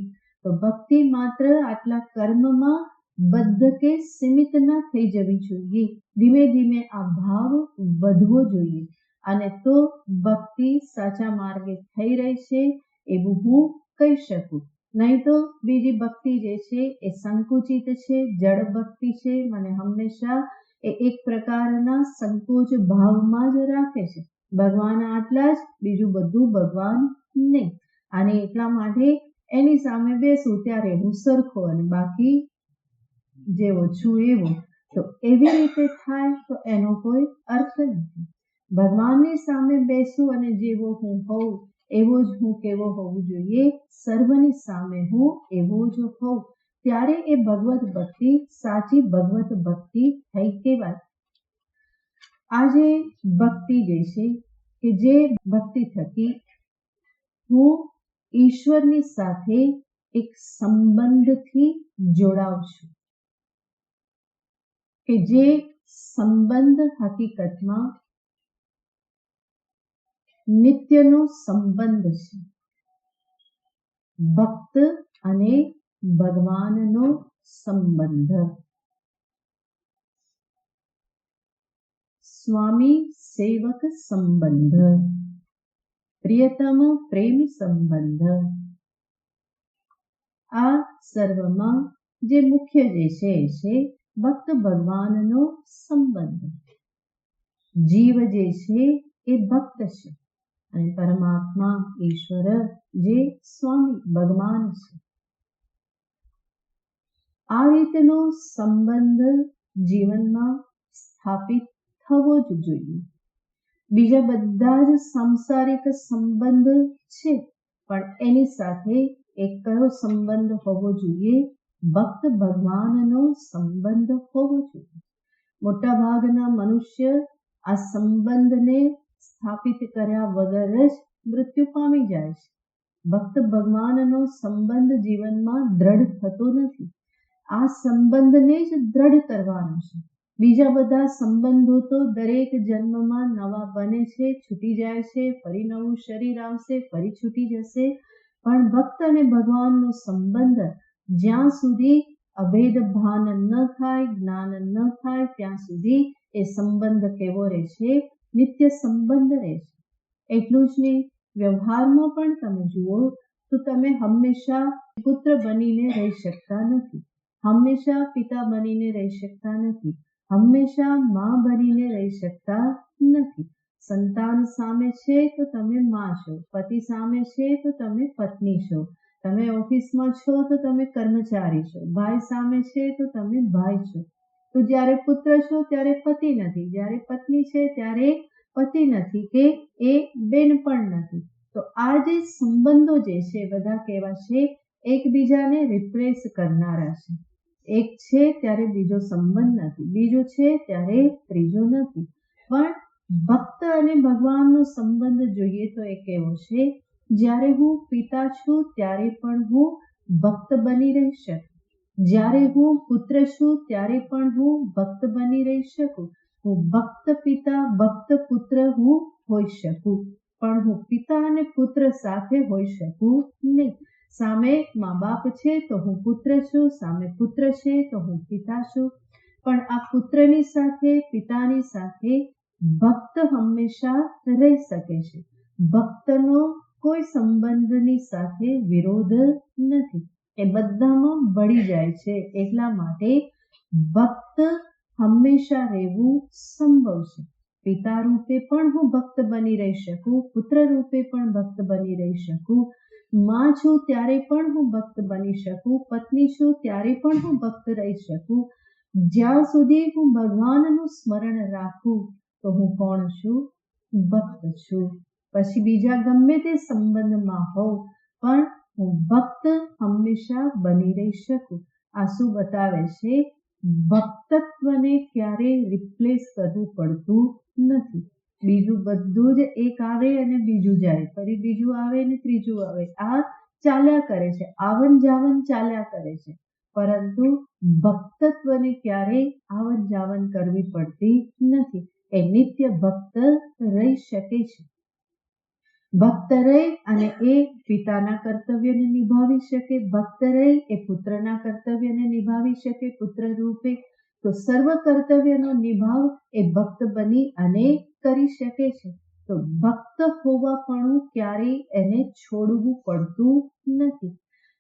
તો ભક્તિ માત્ર આટલા કર્મમાં બદ્ધ કે સીમિત ન થઈ જવી જોઈએ. ધીમે ધીમે આ ભાવ વધવો જોઈએ. અને તો ભક્તિ સાચા માર્ગે થઈ રહી છે એવું હું કહી શકું. નહીં તો બીજી ભક્તિ જે છે એ સંકુચિત છે, જડ ભક્તિ છે. મને હંમેશા એ એક પ્રકારના સંકોચ ભાવમાં જ રાખે છે. ભગવાન આટલા જ, બીજું બધું ભગવાન નહીં. અને એટલા માટે એની સામે બેસું ત્યારે હું સરખો અને બાકી જેવો છું એવો. તો એવી રીતે થાય તો એનો કોઈ અર્થ નથી. ભગવાનની સામે બેસું અને જેવો હું હોઉં એવો જ હું કેવો હોવું જોઈએ, સર્વની સામે હું એવો જ હોઉં, ત્યારે એ ભગવત ભક્તિ, સાચી ભગવત ભક્તિ થઈ કહેવાય. આજે ભક્તિ જે છે કે જે ભક્તિ થકી હું ઈશ્વરની સાથે એક સંબંધથી જોડાઉં છું, કે જે સંબંધ હકીકતમાં નિત્યનો સંબંધ છે. ભક્ત અને ભગવાનનો સંબંધ. સ્વામી સેવક સંબંધ, પ્રિયતમ પ્રેમ સંબંધ. આ સર્વમાં જે મુખ્ય જે છે ભક્ત ભગવાનનો સંબંધ. જીવ જે છે એ ભક્ત છે અને પરમાત્મા ઈશ્વર જે સ્વામી ભગવાન છે. આ રીતનો સંબંધ જીવનમાં સ્થાપિત થવો જ જોઈએ. બીજા બધા જ સાંસારિક સંબંધ છે, પણ એની સાથે એક કયો સંબંધ હોવો જોઈએ? ભક્ત ભગવાનનો સંબંધ હોવો જોઈએ. મોટા ભાગના મનુષ્ય આ સંબંધને સ્થાપિત કર્યા વગર જ મૃત્યુ પામી જાય છે. ભક્ત ભગવાનનો સંબંધ જીવનમાં દ્રઢ થતો નથી. આ સંબંધને જ દ્રઢ કરવાનો છે. બીજા બધા સંબંધો તો દરેક જન્મમાં નવા બને છે, છૂટી જાય છે, ફરી નવું શરીર આવશે, ફરી છૂટી જશે. પણ ભક્ત અને ભગવાનનો સંબંધ જ્યાં સુધી અભેદ ભાન ન થાય, જ્ઞાન ન થાય, ત્યાં સુધી એ સંબંધ કેવો રહેશે? નિત્ય સંબંધ રહેશે. એટલું જ નહીં, વ્યવહારમાં પણ તમે જુઓ તો તમે હંમેશા પુત્ર બનીને રહી શકતા નથી, હંમેશા પિતા બનીને રહી શકતા નથી, હંમેશા માં બનીને રહી શકતા નથી. સંતાન સામે છે તો તમે માં છો, પતિ સામે છે તો તમે પત્ની છો, તમે ઓફિસમાં છો તો તમે કર્મચારી છો, ભાઈ સામે છે તો તમે ભાઈ છો. તો જ્યારે પુત્ર છો ત્યારે પતિ નથી, જ્યારે પત્ની છે ત્યારે પતિ નથી, કે એ બેન પણ નથી. તો આ જે સંબંધો જે છે બધા કેવા છે? એકબીજાને રિપ્લેસ કરનારા છે. એક છે ત્યારે બીજો સંબંધ નથી, બીજો છે ત્યારે ત્રીજો નથી. પણ ભક્ત અને ભગવાનનો સંબંધ જોઈએ તો એ કેવો છે? જ્યારે હું પિતા છું ત્યારે પણ હું ભક્ત બની રહી શકું, જ્યારે હું પુત્ર છું ત્યારે પણ હું ભક્ત બની રહી શકું. હું ભક્ત પિતા ભક્ત પુત્ર હું હોઈ શકું, પણ હું પિતા અને પુત્ર સાથે હોઈ શકું નહીં. સામે મા બાપ છે તો હું પુત્ર છું, સામે પુત્ર છે તો હું પિતા છું. પણ આ પુત્રની સાથે પિતાની સાથે ભક્ત હંમેશા રહી શકે છે. ભક્તનો કોઈ સંબંધની સાથે વિરોધ નથી, એ બધામાં ભળી જાય છે. એટલા માટે ભક્ત હંમેશા રહેવું સંભવ છે. પિતા રૂપે પણ હું ભક્ત બની રહી શકું, પુત્ર રૂપે પણ ભક્ત બની રહી શકું, માં છું ત્યારે પણ હું ભક્ત બની શકું, પત્ની છું ત્યારે પણ હું ભક્ત રહી શકું. જ્યાં સુધી હું ભગવાનનું સ્મરણ રાખું તો હું કોણ છું? ભક્ત છું. પછી બીજા ગમે તે સંબંધમાં હોઉં પણ હું ભક્ત હંમેશા બની રહી શકું. આ શું બતાવે છે? ભક્તત્વને ક્યારેય રિપ્લેસ કરવું પડતું નથી. બીજું બધું જ એક આવે અને બીજું જાય, ફરી બીજું આવે અને ત્રીજું આવે. આ ચાલ્યા કરે છે, આવન જાવન ચાલ્યા કરે છે. પરંતુ ભક્તત્વને ક્યારેય આવન જાવન કરવી પડતી નથી. એ નિત્ય ભક્ત રહી શકે છે. ભક્ત રહી અને એ પિતાના કર્તવ્યને નિભાવી શકે, ભક્ત રહી એ પુત્રના કર્તવ્યને નિભાવી શકે પુત્ર રૂપે. તો સર્વ કર્તવ્યનો નિભાવ એ ભક્ત બની અને કરી શકે છે. તો ભક્ત હોવા પણ ક્યારેય એને છોડવું પડતું નથી.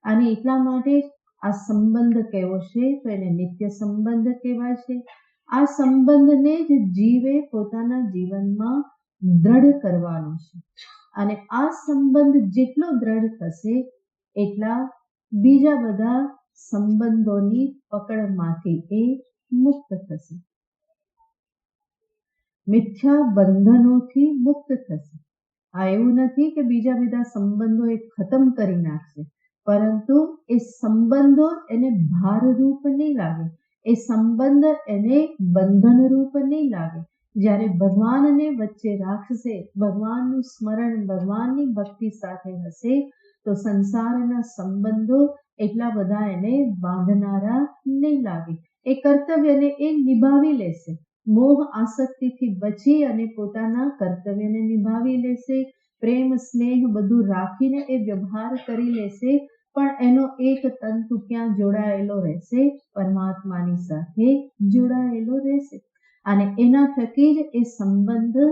અને એટલા માટે આ સંબંધ કેવો છે? તો એને નિત્ય સંબંધ કહેવાય છે. આ સંબંધને જ જીવે પોતાના જીવનમાં દ્રઢ કરવાનો છે. અને આ સંબંધ જેટલો દ્રઢ થશે એટલા બીજા બધા સંબંધોની પકડમાંથી એ મુક્ત થશે, મિથ્યા બંધનોથી મુક્ત થશે. આ એવું નથી કે બીજા બધા સંબંધો એ ખતમ કરી નાખશે, પરંતુ એ સંબંધો એને ભારરૂપ નહીં લાગે, એ સંબંધ એને બંધનરૂપ નહીં લાગે. જ્યારે ભગવાનને વચ્ચે રાખશે, ભગવાનનું સ્મરણ ભગવાનની ભક્તિ સાથે હશે, તો સંસારના સંબંધો એટલા બધા એને બાંધનારા નહીં લાગે. એ કર્તવ્યને એ નિભાવી લેશે. મોહ આસક્તિથી બચી અને પોતાના કર્તવ્યને નિભાવી લેશે, પ્રેમ સ્નેહ બધું રાખીને એ વ્યવહાર કરી લેશે, પણ એનો એક તંતુ ક્યાં જોડાયેલો રહેશે? પરમાત્માની સાથે જોડાયેલો રહેશે. અને એના થકી જ એ સંબંધ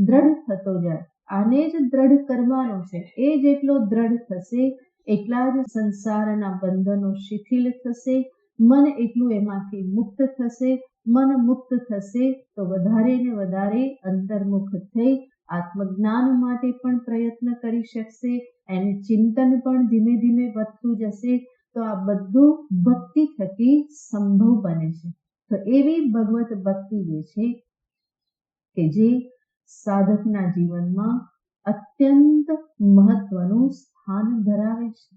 દ્રઢ થતો જાય. આને જ દ્રઢ કરવાનો છે. એ જેટલો દ્રઢ થશે એટલા જ સંસારના બંધનો શિથિલ થશે, મન એટલું એમાંથી મુક્ત થશે. મન મુક્ત થશે તો વધારે ને વધારે અંતર્મુખ થઈ આત્મજ્ઞાન માટે પણ પ્રયત્ન કરી શકશે. એનું ચિંતન પણ ધીમે ધીમે વધતું જશે. તો આ બધું ભક્તિ થકી સંભવ બને છે. તો એવી ભગવત ભક્તિ જે છે કે જે સાધકના જીવનમાં અત્યંત મહત્વનું સ્થાન ધરાવે છે.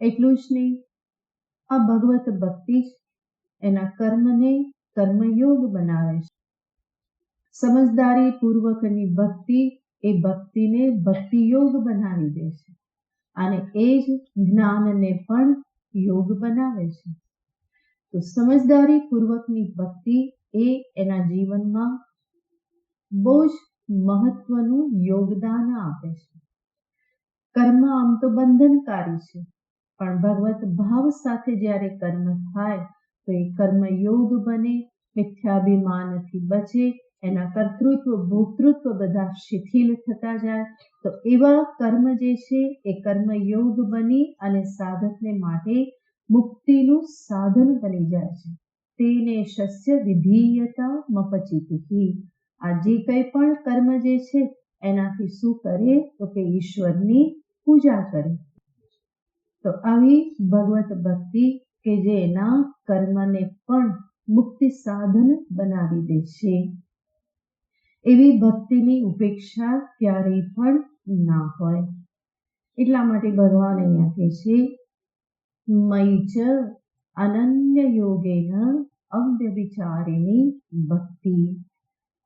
એટલું જ નહીં, આ ભગવત ભક્તિ જ એના કર્મને કર્મયોગ બનાવે છે. સમજદારી પૂર્વકની ભક્તિ એ ભક્તિને ભક્તિયોગ બનાવી દે છે અને એ જ જ્ઞાનને પણ યોગ બનાવે છે. તો સમજદારી પૂર્વકની ભક્તિ એ એના જીવનમાં બહુ જ મહત્વનું યોગદાન આપે છે. કર્મ આમ તો બંધનકારી છે, પણ ભગવત ભાવ સાથે જ્યારે કર્મ થાય તો એ કર્મયોગ બને, મિથ્યાભિમાનથી બચે, એના કર્તૃત્વ ભોક્તૃત્વ બધા શિથિલ થતા જાય. તો એવા કર્મ જે છે એ કર્મયોગ બની અને સાધકને માટે મુક્તિનું સાધન બની જાય છે. તેને શસ્ય વિધીયતા મપચિતિઃ. આ જે કંઈ પણ કર્મ જે છે એનાથી શું કરે તો કે ઈશ્વરની પૂજા કરે. તો આવી ભગવત ભક્તિ કે જે એના કર્મને પણ મુક્તિ સાધન બનાવી દે છે, એવી ભક્તિની ઉપેક્ષા ક્યારેય પણ ના હોય. એટલા માટે ભગવાન અહીંયા કહે છે મયि ચ અનન્ય યોગેન અવ્યભિચારિણી ભક્તિ.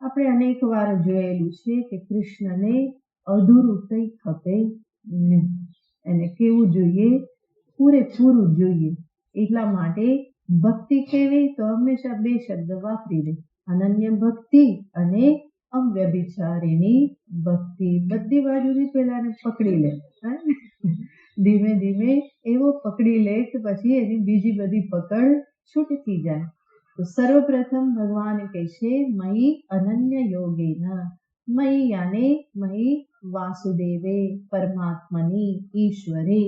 આપણે અનેક વાર જોયેલું છે કે કૃષ્ણને અધૂરું કંઈ ખપે નહીં. એને કેવું જોઈએ? પૂરેપૂરું જોઈએ. એટલા માટે ભક્તિ કેવી તો હંમેશા બે શબ્દ વાપરી દે, અનન્ય ભક્તિ અને અવ્યભિચારિણી ભક્તિ. બધી બાજુથી પેલા એને પકડી લે, ધીમે ધીમે એવો પકડી લે કે પછી એની બીજી બધી પકડ છૂટતી જાય. તો સર્વપ્રથમ ભગવાન કહે છે મયि અનન્ય યોગેન. મયि યાને મયि વાસુદેવે પરમાત્મની ઈશ્વરે.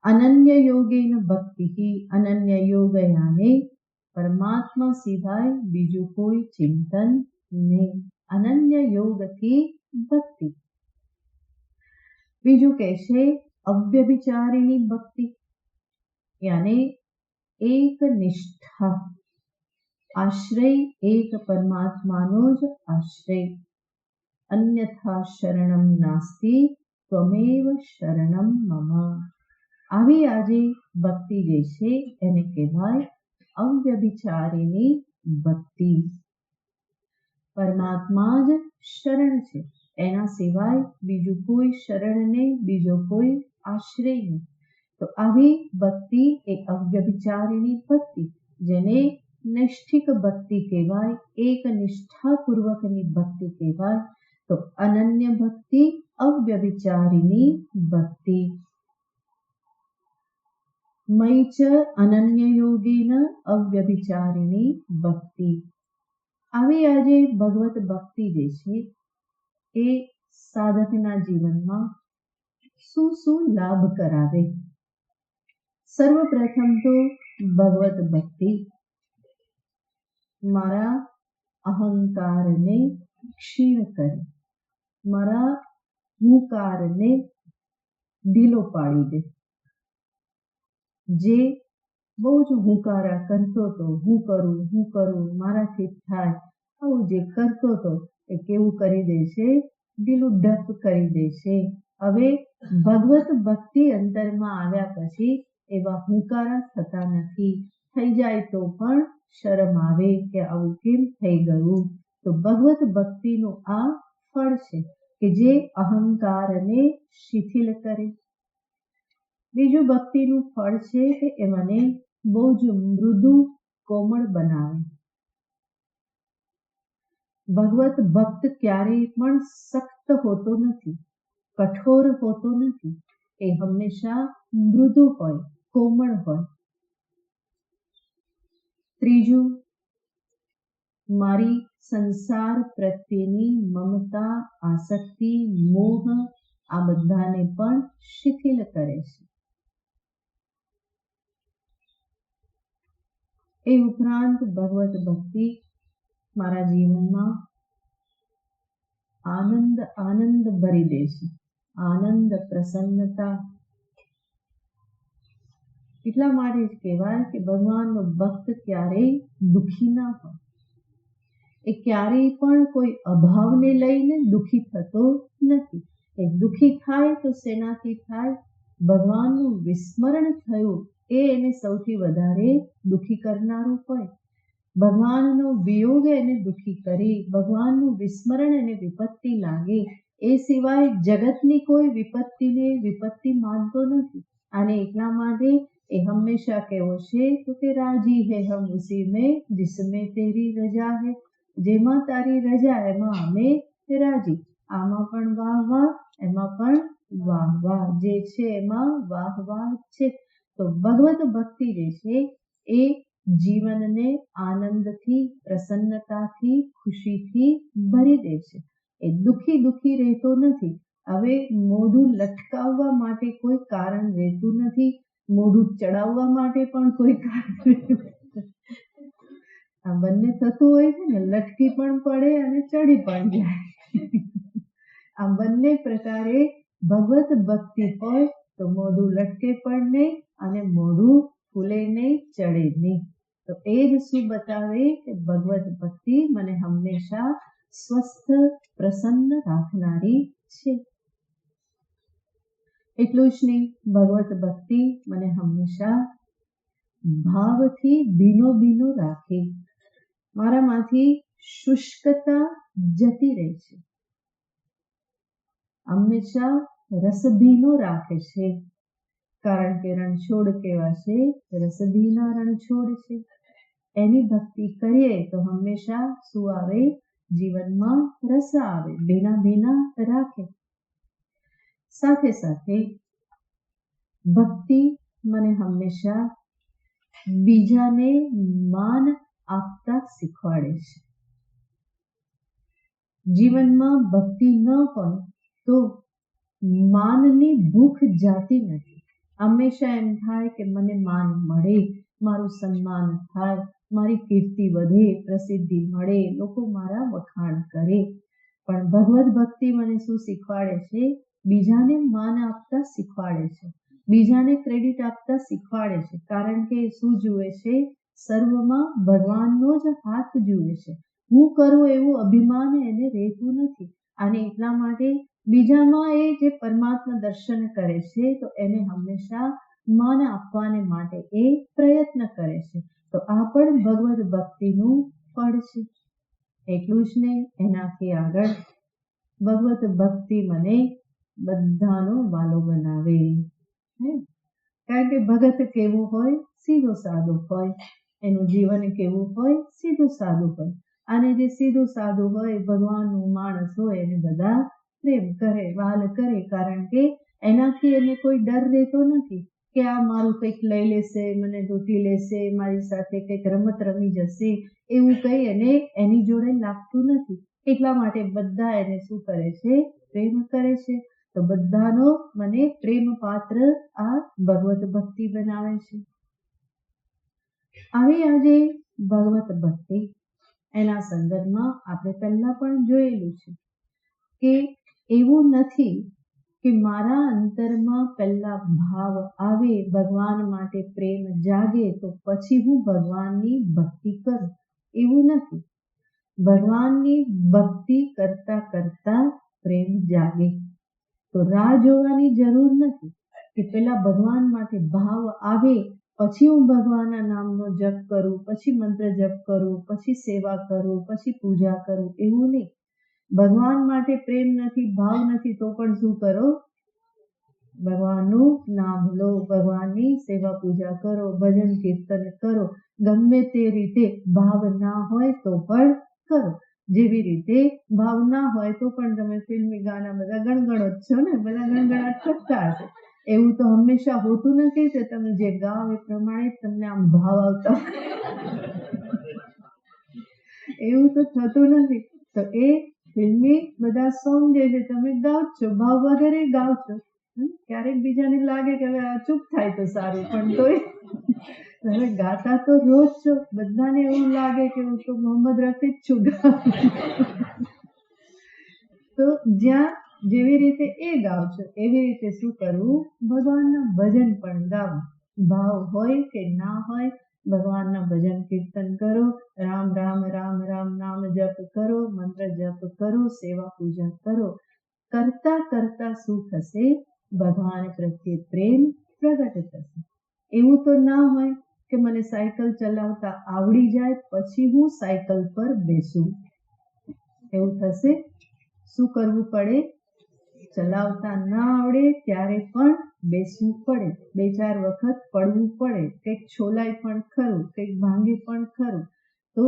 અનન્ય યોગેન ભક્તિ. અનન્ય યોગ યાને પરમાત્મા સિવાય બીજું કોઈ ચિંતન નહીં. અનન્ય યોગથી ભક્તિ. બીજું કહે છે અવ્યભિચારિણી ભક્તિ યાને એક નિષ્ઠા. આશ્રય એક પરમાત્માનો જ આશ્રય. અન્યથા શરણમ નાસ્તિ ત્વમેવ શરણમ મમ. આવી આજે ભક્તિ જે છે એને કહેવાય અવ્યભિચારિણી ભક્તિ. પરમાત્મા જ શરણ છે, એના સિવાય બીજું કોઈ શરણ નહીં, બીજો કોઈ આશ્રય નહીં. તો આવી ભક્તિ એ અવ્યભિચારિણી ભક્તિ, જેને નૈષ્ઠિક ભક્તિ કહેવાય, એક નિષ્ઠાપૂર્વકની ભક્તિ કહેવાય. તો અનન્ય ભક્તિ, અવ્યભિચારિણી ભક્તિ. મયિ ચ અનન્ય યોગેન અવ્યભિચારિણી ભક્તિ. આવી આજે ભગવત ભક્તિ જે છે એ સાધકના જીવનમાં શું શું લાભ કરાવે? સર્વપ્રથમ તો ભગવત ભક્તિ મારા અહંકારને ક્ષીણ કરે, મારા હુંકારને ઢીલો પાડી દે. જે બહુ જ હુંકારા કરતો હતો, હું કરું, મારાથી થાય, આવું જે કરતો હતો એ કેવું કરી દે છે? ઢીલું ડપ કરી દે છે. હવે ભગવત ભક્તિ અંતરમાં આવ્યા પછી એવા હુંકારા થતા નથી. થઈ જાય તો પણ શરમ આવે કે આવું કેમ થઈ ગયું. તો ભગવત ભક્તિનું આ ફળ છે કે જે અહંકારને શિથિલ કરે. બીજું ભક્તિનું ફળ છે કે એ મને બહુ જ મૃદુ કોમળ બનાવે. ભગવત ભક્ત ક્યારેય પણ સખ્ત હોતો નથી, કઠોર હોતો નથી. એ હંમેશા મૃદુ હોય, કોમળ હોય. ત્રીજું, મારી સંસાર પ્રત્યેની મમતા, આસક્તિ, મોહ આ બધાને પણ શિથિલ કરે છે. એ ઉપરાંત ભગવત ભક્તિ મારા જીવનમાં આનંદ ભરી દે છે. આનંદ, પ્રસન્નતા. એટલા માટે જ કહેવાય કે ભગવાનનો ભક્ત ક્યારેય દુઃખી ના હોય. એ ક્યારેય પણ કોઈ અભાવને લઈને દુઃખી થતો નથી. એ દુઃખી થાય તો શેનાથી થાય? ભગવાનનું વિસ્મરણ થયું એ એને સૌથી વધારે દુઃખી કરનારું હોય. ભગવાનનો વિયોગ એને દુઃખી કરી, ભગવાનનું વિસ્મરણ એને વિપત્તિ લાગે. એ સિવાય જગતની કોઈ વિપત્તિને વિપત્તિ માનતો નથી. અને એટલા માટે એ હંમેશા કેવો છે તો કે રાજી હે હમ ઉસી મેં જિસમે તેરી રજા હે. જેમાં તારી રજા એમાં અમે રાજી. આમાં પણ વાહ વાહ, એમાં પણ વાહ વાહ. જે છે એમાં વાહ વાહ છે. તો ભગવત ભક્તિ જે છે એ જીવનને આનંદથી, પ્રસન્નતાથી, ખુશીથી ભરી દે છે. એ દુઃખી રહેતો નથી. હવે મોઢું લટકાવવા માટે કોઈ કારણ રહેતું નથી, મોઢું ચડાવવા માટે પણ કોઈ કારણ રહેતું નથી. આ બંને થતું હોય છે ને, લટકી પણ પડે અને ચડી પણ જાય. આ બંને પ્રકારે ભગવત ભક્તિ હોય તો મોઢું લટકે પણ નહીં અને મોઢું ફૂલે નહીં, ચડે નહીં. તો એ જ શું બતાવે કે ભગવત ભક્તિ મને હંમેશા સ્વસ્થ, પ્રસન્ન રાખનારી છે. એટલું જ નહીં, ભગવત ભક્તિ મને હંમેશા ભાવથી ભીનો રાખે. મારામાંથી શુષ્કતા જતી રહે છે. હંમેશા રસભીનો રાખે છે. કારણ કે રણછોડ કેવા છે? રસભીના રણછોડ છે. એની ભક્તિ કરીએ તો હંમેશા શું આવે? જીવનમાં રસ આવે, ભીના રાખે. સાથે સાથે ભક્તિ મને હંમેશા બીજાને માન આપતા શીખવાડે છે. જીવનમાં ભક્તિ ન હોય તો માનની ભૂખ જાતી નથી. હંમેશા એમ થાય કે મને માન મળે, મારું સન્માન થાય, મારી કીર્તિ વધે, પ્રસિદ્ધિ મળે, લોકો મારા વખાણ કરે. પણ ભગવત ભક્તિ મને શું શીખવાડે છે? બીજાને માન આપતા શીખવાડે છે, બીજાને ક્રેડિટ આપતા શીખવાડે છે. કારણ કે શું જુએ છે? સર્વમાં ભગવાનનો જ હાથ જુએ છે. હું કરું એવું અભિમાન એને રહેતું નથી. અને એટલા માટે બીજામાં એ જે પરમાત્મા દર્શન કરે છે તો એને હંમેશા માન આપવાને માટે એ પ્રયત્ન કરે છે. તો આ પણ ભગવત ભક્તિનું ફળ છે. એટલું જ નહીં, એનાથી આગળ ભગવત ભક્તિ મને બધાનો વાલો બનાવે. કારણ કે ભગત કેવું હોય? સીધો સાદો હોય. એનું જીવન કેવું હોય? સીધું સાદું હોય. અને જે સીધું સાદું હોય, ભગવાનનું માણસ હોય, એને બધા પ્રેમ કરે, વાલ કરે. કારણ કે એનાથી એને કોઈ ડર રહેતો નથી કે આ મારું કંઈક લઈ લેશે, મને લૂંટી લેશે, મારી સાથે કંઈક રમત રમી જશે. એવું કંઈ એને એની જોડે લાગતું નથી. એટલા માટે બધા એને શું કરે છે? પ્રેમ કરે છે. તો બધાનો મને પ્રેમ પાત્ર આ ભગવત ભક્તિ બનાવે છે. આવી આજે ભગવત ભક્તિ એના સંદર્ભમાં આપણે પહેલા પણ જોયેલું છે કે એવું નથી કે મારા અંતરમાં પહેલા ભાવ આવે, ભગવાન માટે પ્રેમ જાગે તો પછી હું ભગવાનની ભક્તિ કરું. એવું નથી. ભગવાનની ભક્તિ કરતા કરતા પ્રેમ જાગે. તો રાહ જોવાની જરૂર નથી કે પેલા ભગવાન માટે ભાવ આવે પછી હું ભગવાનના નામનો જપ કરું, પછી મંત્ર જપ કરું, પછી સેવા કરું, પછી પૂજા કરું. એવું નહીં. ભગવાન માટે પ્રેમ નથી, ભાવ નથી તો પણ શું કરો? ભગવાનનું નામ લો, ભગવાનની સેવા પૂજા કરો, ભજન કીર્તન કરો. ગમે તે રીતે ભાવ ના હોય તો પણ કરો. જેવી રીતે ભાવ ના હોય તો પણ તમે ફિલ્મી ગાના બધા ગણગણો જ છો ને, બધા ગણગણાટ કરતા હશે. એવું તો હંમેશા હોતું નથી કે તમે જે ગાઓ એ પ્રમાણે તમને આમ ભાવ આવતા એવું તો થતું નથી. તો એ ફિલ્મી બધા સોંગ જે છે તમે ગાઓ છો, ભાવ વગેરે ગાઓ છો. ક્યારેક બીજાને લાગે કે હવે આ ચૂપ થાય તો સારું, પણ તોય તમે ગાતા તો રોજ છો. બધાને એવું લાગે કે હું તો મોહમ્મદ રફી જ છું. તો જ્યાં જેવી રીતે એ ગાવ છો એવી રીતે શું કરવું, ભગવાનના ભજન પણ ગાવા. ભાવ હોય કે ના હોય, ભગવાનના ભજન કીર્તન કરો, રામ રામ રામ રામ નામ જપ કરો, મંત્ર જપ કરો, સેવા પૂજા કરો. કરતા કરતા શું થશે, ભગવાન પ્રત્યે પ્રેમ પ્રગટ થશે. એવું તો ના હોય કે મને સાયકલ ચલાવતા આવડી જાય પછી હું સાયકલ પર બેસું. એવું થશે? શું કરવું પડે? ચલાવતા ના આવડે ત્યારે પણ બેસવું પડે, 2-4 વખત પડવું પડે, કંઈક છોલાય પણ ખરું, કંઈક ભાંગે પણ ખરું. તો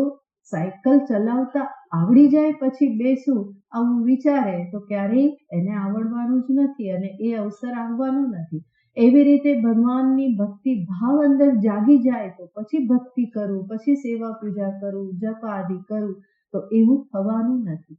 સાયકલ ચલાવતા આવડી જાય પછી બેસું આવું વિચારે તો ક્યારેય એને આવડવાનું જ નથી અને એ અવસર આવવાનો નથી. એવી રીતે ભગવાનની ભક્તિ ભાવ અંદર જાગી જાય તો પછી ભક્તિ કરું, પછી સેવા પૂજા કરું, જપ આદિ કરું, તો એવું થવાનું નથી.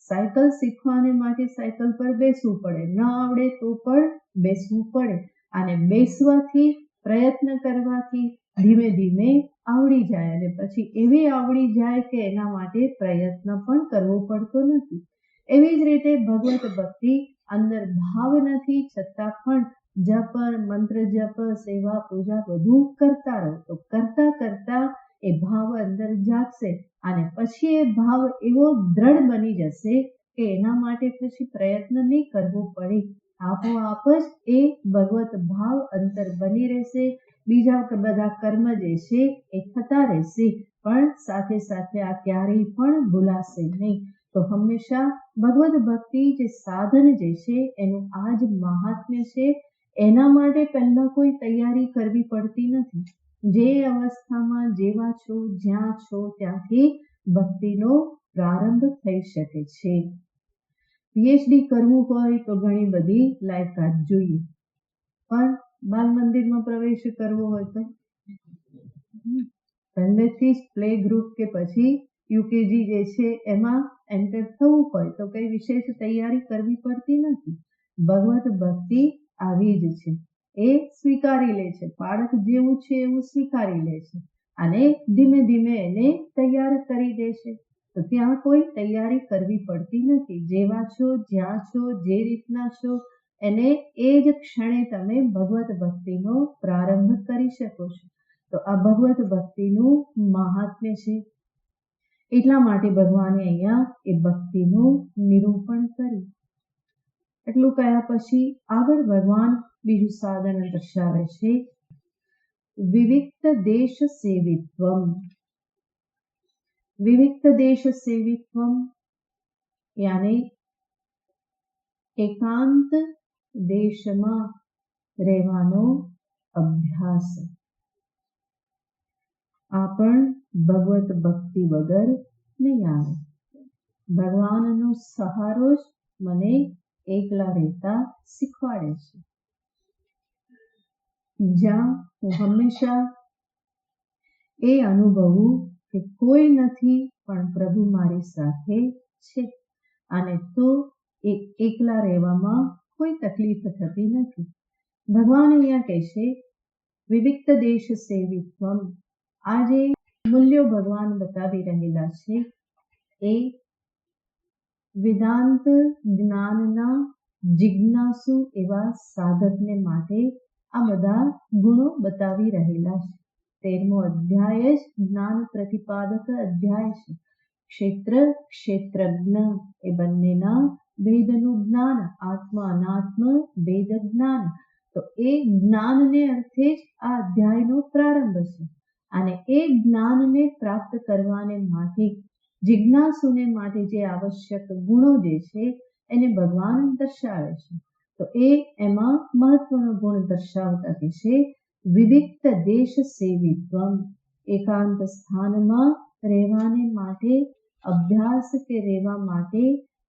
સાયકલ શીખવાને માટે સાયકલ પર બેસવું પડે, ન આવડે તો પણ બેસવું પડે. અને બેસવાથી, પ્રયત્ન કરવાથી ધીમે ધીમે આવડી જાય અને પછી એવી આવડી જાય કે એના માટે પ્રયત્ન પણ કરવો પડતો નથી. એવી જ રીતે ભગવત ભક્તિ અંદર ભાવ નથી છતાં પણ જપ, મંત્ર જપ, સેવા પૂજા બધું કરતા રહો. તો કરતા કરતા એ ભાવ અંદર જાગશે અને પછી એ ભાવ એવો દ્રઢ બની જશે કે એના માટે પછી પ્રયત્ન નહીં કરવો પડે. આપોઆપ જ એ ભગવત ભાવ અંતર બની રહેશે. બીજા બધા કર્મ જે છે એ થતા રહેશે, પણ સાથે સાથે આ ક્યારેય પણ ભૂલાશે નહીં. તો હંમેશા ભગવત ભક્તિ જે સાધન જે છે એનું આ જ મહાત્મ્ય છે. એના માટે પહેલા કોઈ તૈયારી કરવી પડતી નથી. જે અવસ્થામાં જેવા છો, જ્યાં છો ત્યાંથી ભક્તિનો પ્રારંભ થઈ શકે છે. પીએચડી કરવું હોય તો ઘણી બધી લાયકાત જોઈએ, પણ બાલ મંદિરમાં પ્રવેશ કરવો હોય તો પહેલેથી જ પ્લે ગ્રુપ કે પછી યુકેજી જે છે એમાં એન્ટર થવું હોય તો કઈ વિશેષ તૈયારી કરવી પડતી નથી. ભગવત ભક્તિ આવી જ છે, એ સ્વીકારી લે છે. બાળક જેવું છે એવું સ્વીકારી લે છે અને ધીમે ધીમે એને તૈયાર કરી દે છે. તો ત્યાં કોઈ તૈયારી કરવી પડતી નથી. જેવા છો, જ્યાં છો, જે રીતના છો એને એ જ ક્ષણે તમે ભગવત ભક્તિનો પ્રારંભ કરી શકો છો. તો આ ભગવત ભક્તિનું મહાત્મ્ય છે. એટલા માટે ભગવાને અહીંયા એ ભક્તિનું નિરૂપણ કર્યું. એટલું કહ્યા પછી આગળ ભગવાન બીજું સાધન દર્શાવે છે, વિવિક્ત દેશ સેવિત્વમ. વિવિક્ત દેશ સેવિત્વમ યાની એકાંત દેશમાં રહેવાનો અભ્યાસ. આ પણ ભગવત ભક્તિ વગર નહીં આવે. ભગવાનનો સહારો જ મને એકલા રહેતા શીખવાડે છે. જ્યાં હું હંમેશા એ અનુભવું કે કોઈ નથી પણ પ્રભુ મારી સાથે છે અને તો એ એકલા રહેવામાં કોઈ તકલીફ થતી નથી. ભગવાન અહીંયા કહે છે વિવિક્ત દેશ સેવિત્વમ. આ જે મૂલ્યો ભગવાન બતાવી રહેલા છે એ વેદાંત જ્ઞાનના જિજ્ઞાસુ એવા સાધકને માટે આ બધા ગુણો બતાવી રહેલા છે. 13મો અધ્યાય જ જ્ઞાન પ્રતિપાદક અધ્યાય છે. ક્ષેત્ર ક્ષેત્રજ્ઞ એ બંનેના ભેદનું જ્ઞાન, આત્મ અનાત્મ ભેદ જ્ઞાન. તો એ જ્ઞાનને અર્થે જ આ અધ્યાયનો પ્રારંભ છે અને એ જ્ઞાનને પ્રાપ્ત કરવાને માટે જિજ્ઞાસુને માટે જે આવશ્યક ગુણો જે છે એને ભગવાન દર્શાવે છે. તો એ એમાં મહત્વનો ગુણ દર્શાવતા કે છે વિવિક્ત દેશ સેવિત્વમ. એકાંત સ્થાનમાં રહેવાને માટે અભ્યાસ કે રહેવા માટે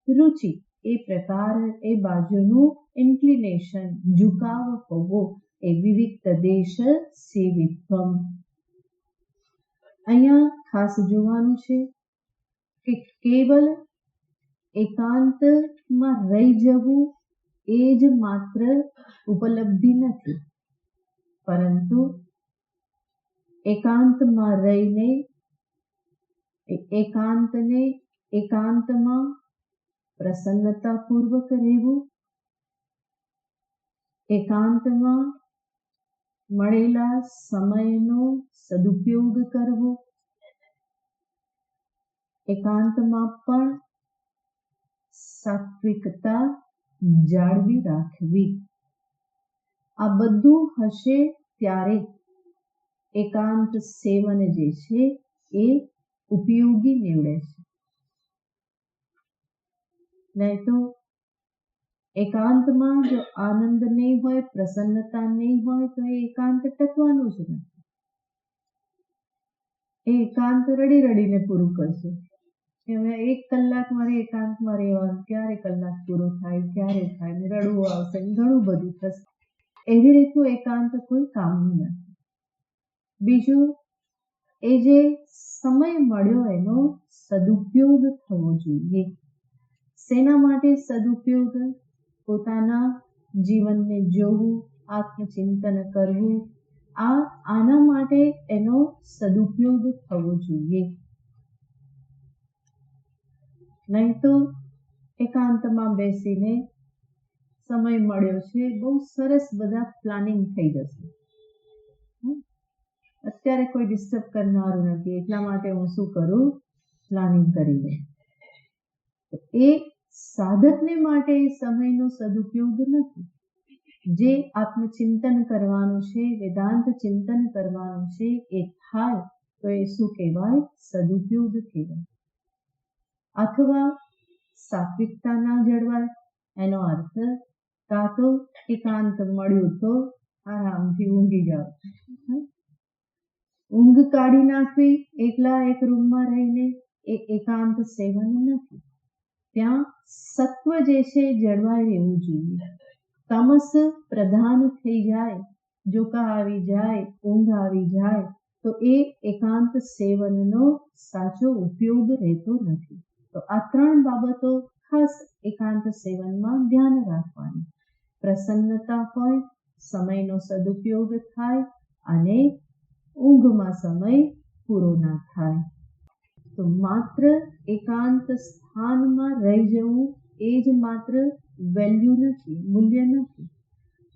રુચિ, એ પ્રકાર એ બાજુનું ઇન્ક્લિનેશન, ઝુકાવ હોવો, એ વિવિક્ત દેશ સેવિત્વમ. અહીંયા ખાસ જોવાનું છે કે કેવલ એકાંતમાં રહી જવું એ જ માત્ર ઉપલબ્ધિ નથી, પરંતુ એકાંતમાં રહીને એકાંતમાં પ્રસન્નતાપૂર્વક રહેવું, એકાંતમાં મળેલા સમયનો સદુપયોગ કરવો, એકાંતમાં પણ સાત્વિકતા જાળવી રાખવી. આ બધું હશે ત્યારે એકાંત સેવન જે છે એ ઉપયોગી નીવડે છે. નહીં તો એકાંતમાં જો આનંદ નહીં હોય, પ્રસન્નતા નહીં હોય, તો એ એકાંત ટકવાનું જ નથી. એ એકાંત રડી રડીને પૂરું કરશે કે હવે 1 કલાક મારે એકાંતમાં રહેવાનું, ક્યારે કલાક પૂરો થાય, ક્યારે થાય, ને રડવું આવશે, ઘણું બધું થશે. એવી રીતનું એકાંત કોઈ કામનું નથી. બીજું, એ જે સમય મળ્યો એનો સદુપયોગ થવો જોઈએ. શેના માટે સદુપયોગ? પોતાના જીવનને જોવું, આત્મચિંતન કરવું, આના માટે એનો સદુપયોગ થવો જોઈએ. નહીં તો એકાંતમાં બેસીને સમય મળ્યો છે, બહુ સરસ બધા પ્લાનિંગ થઈ જશે. અત્યારે કોઈ ડિસ્ટર્બ કરનારું નથી, એટલા માટે હું શું કરું, પ્લાનિંગ કરી લઉં. તો એ સાધકને માટે સમયનો સદુપયોગ નથી. જે આત્મચિંતન કરવાનું છે, વેદાંત ચિંતન કરવાનું છે, એ થાય તો એ શું કહેવાય, સદુપયોગ કહેવાય. અથવા સાત્વિકતા ના જળવાય, એનો અર્થ કાં તો એકાંત મળ્યું તો આરામથી ઊંઘી જાવ, ઊંઘ કાઢી નાખવી એકલા એક રૂમમાં રહીને, એ એકાંત સેવન નથી. ત્યાં સત્વ જે છે જળવાઈ રહેવું જોઈએ. તમસ પ્રધાન થઈ જાય, જોકા આવી જાય, ઊંઘ આવી જાય, તો એ એકાંત સેવનનો સાચો ઉપયોગ રહેતો નથી. તો આ 3 બાબતો ખાસ એકાંત સેવનમાં ધ્યાન રાખવાની. પ્રસન્નતા હોય, સમયનો સદુપયોગ થાય, અને ઊંઘમાં સમય પૂરો ના થાય. તો માત્ર એકાંત સ્થાનમાં રહી જવું એ જ માત્ર વેલ્યુ નથી, મૂલ્ય નથી.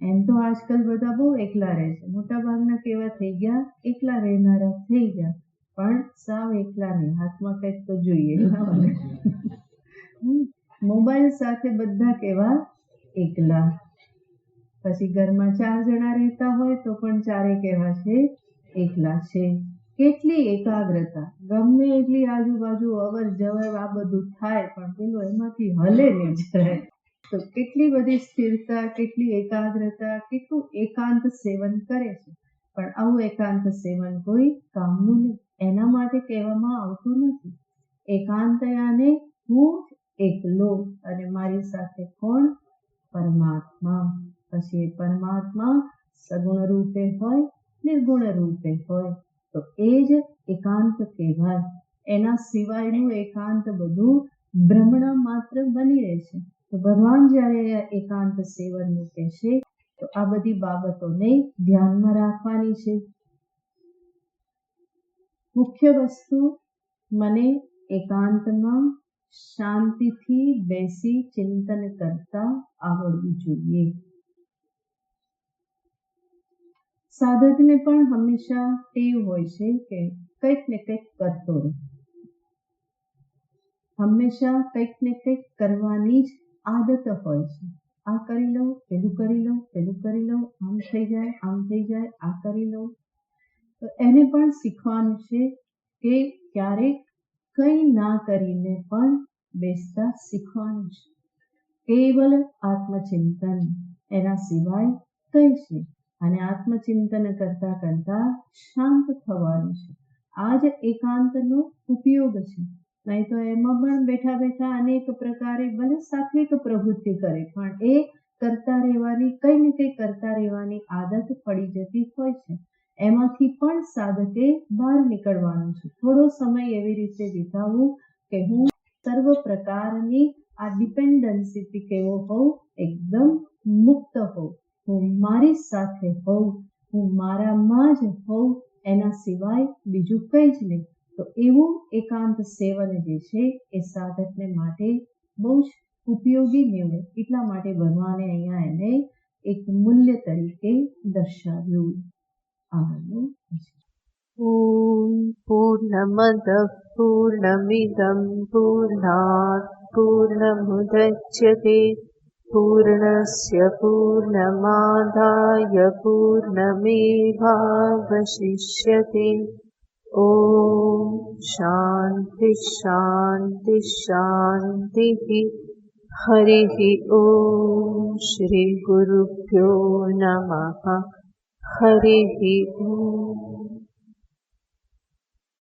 એમ તો આજકાલ બધા બહુ એકલા રહે છે. મોટાભાગના કેવા થઈ ગયા, એકલા રહેનારા થઈ ગયા, પણ સાવ એકલા નહીં, હાથમાં કંઈક તો જોઈએ. મોબાઈલ સાથે બધા કેવા એકલા. પછી ઘરમાં 4 જણા રહેતા હોય તો પણ 4 કેવા છે, એકલા છે. કેટલી એકાગ્રતા, ગમે એટલી આજુબાજુ અવર જવર આ બધું થાય, પણ પેલું એમાંથી હલે નહીં જરાય. તો કેટલી બધી સ્થિરતા, કેટલી એકાગ્રતા, કેટલું એકાંત સેવન કરે છે. પણ આવું એકાંત સેવન કોઈ કામનું નહીં. એના માટે કહેવામાં આવતું નથી. એકાંતયાને હું એકલો, અને મારી સાથે કોણ, પરમાત્મા. પછી પરમાત્મા સગુણ રૂપે હોય, નિર્ગુણ રૂપે હોય, તો એ જ એકાંત કહેવાય. એના સિવાયનું એકાંત બધું ભ્રમણા માત્ર બની રહે છે. તો ભગવાન જ્યારે એકાંત સેવનનું કહેશે, તો આ બધી બાબતોને ધ્યાનમાં રાખવાની છે. મુખ્ય વસ્તુ, મને એકાંતમાં શાંતિથી બેસી ચિંતન કરતા આવડવું જોઈએ. સાધકને પણ હંમેશા ટેવ હોય છે કે કંઈક ને કંઈક કરતો રહે. હંમેશા કંઈક ને કંઈક કરવાની જ આદત હોય છે. આ કરી લઉં, પેલું કરી લઉં, પેલું કરી લઉં, આમ થઈ જાય, આમ થઈ જાય, આ કરી લઉં. તો એને પણ શીખવાનું છે કે ક્યારેક કંઈ ના કરીને પણ બેસતા શીખવાનું છે. કેવલ આત્મચિંતન, એના સિવાય કંઈ છે. અને આત્મચિંતન કરતા કરતા શાંત થવાનું છે. આ જ એકાંતનો ઉપયોગ છે. નહીં તો એમાં પણ બેઠા બેઠા અનેક પ્રકારે ભલે સાત્વિક પ્રવૃત્તિ કરે પણ એ કરતા રહેવાની કંઈ ને કંઈ કરતા રહેવાની આદત પડી જતી હોય છે. એમાંથી પણ સાધકે બહાર નીકળવાનું છે. થોડો સમય એવી રીતે વિતાવવું કે હું સર્વ પ્રકારની આ ડિપેન્ડન્સીથી કેવો હોઉં, એકદમ મુક્ત હોઉં, હું મારી સાથે હોઉં, હું મારામાં જ હોઉં, એના સિવાય બીજું કંઈ જ નહીં. તો એવું એકાંત સેવન જે છે એ સાધકને માટે બહુ જ ઉપયોગી નીવડે. એટલા માટે ભગવાને અહીંયા એને એક મૂલ્ય તરીકે દર્શાવ્યું. આગળનું ॐ पूर्णमदः पूर्णमिदं पूर्णात् पूर्णमुदच्यते पूर्णस्य पूर्णमादाय पूर्णमेवावशिष्यते. ॐ शान्ति शान्ति शान्तिः. हरिः ॐ श्रीगुरुभ्यो नमः. हरिः ॐ.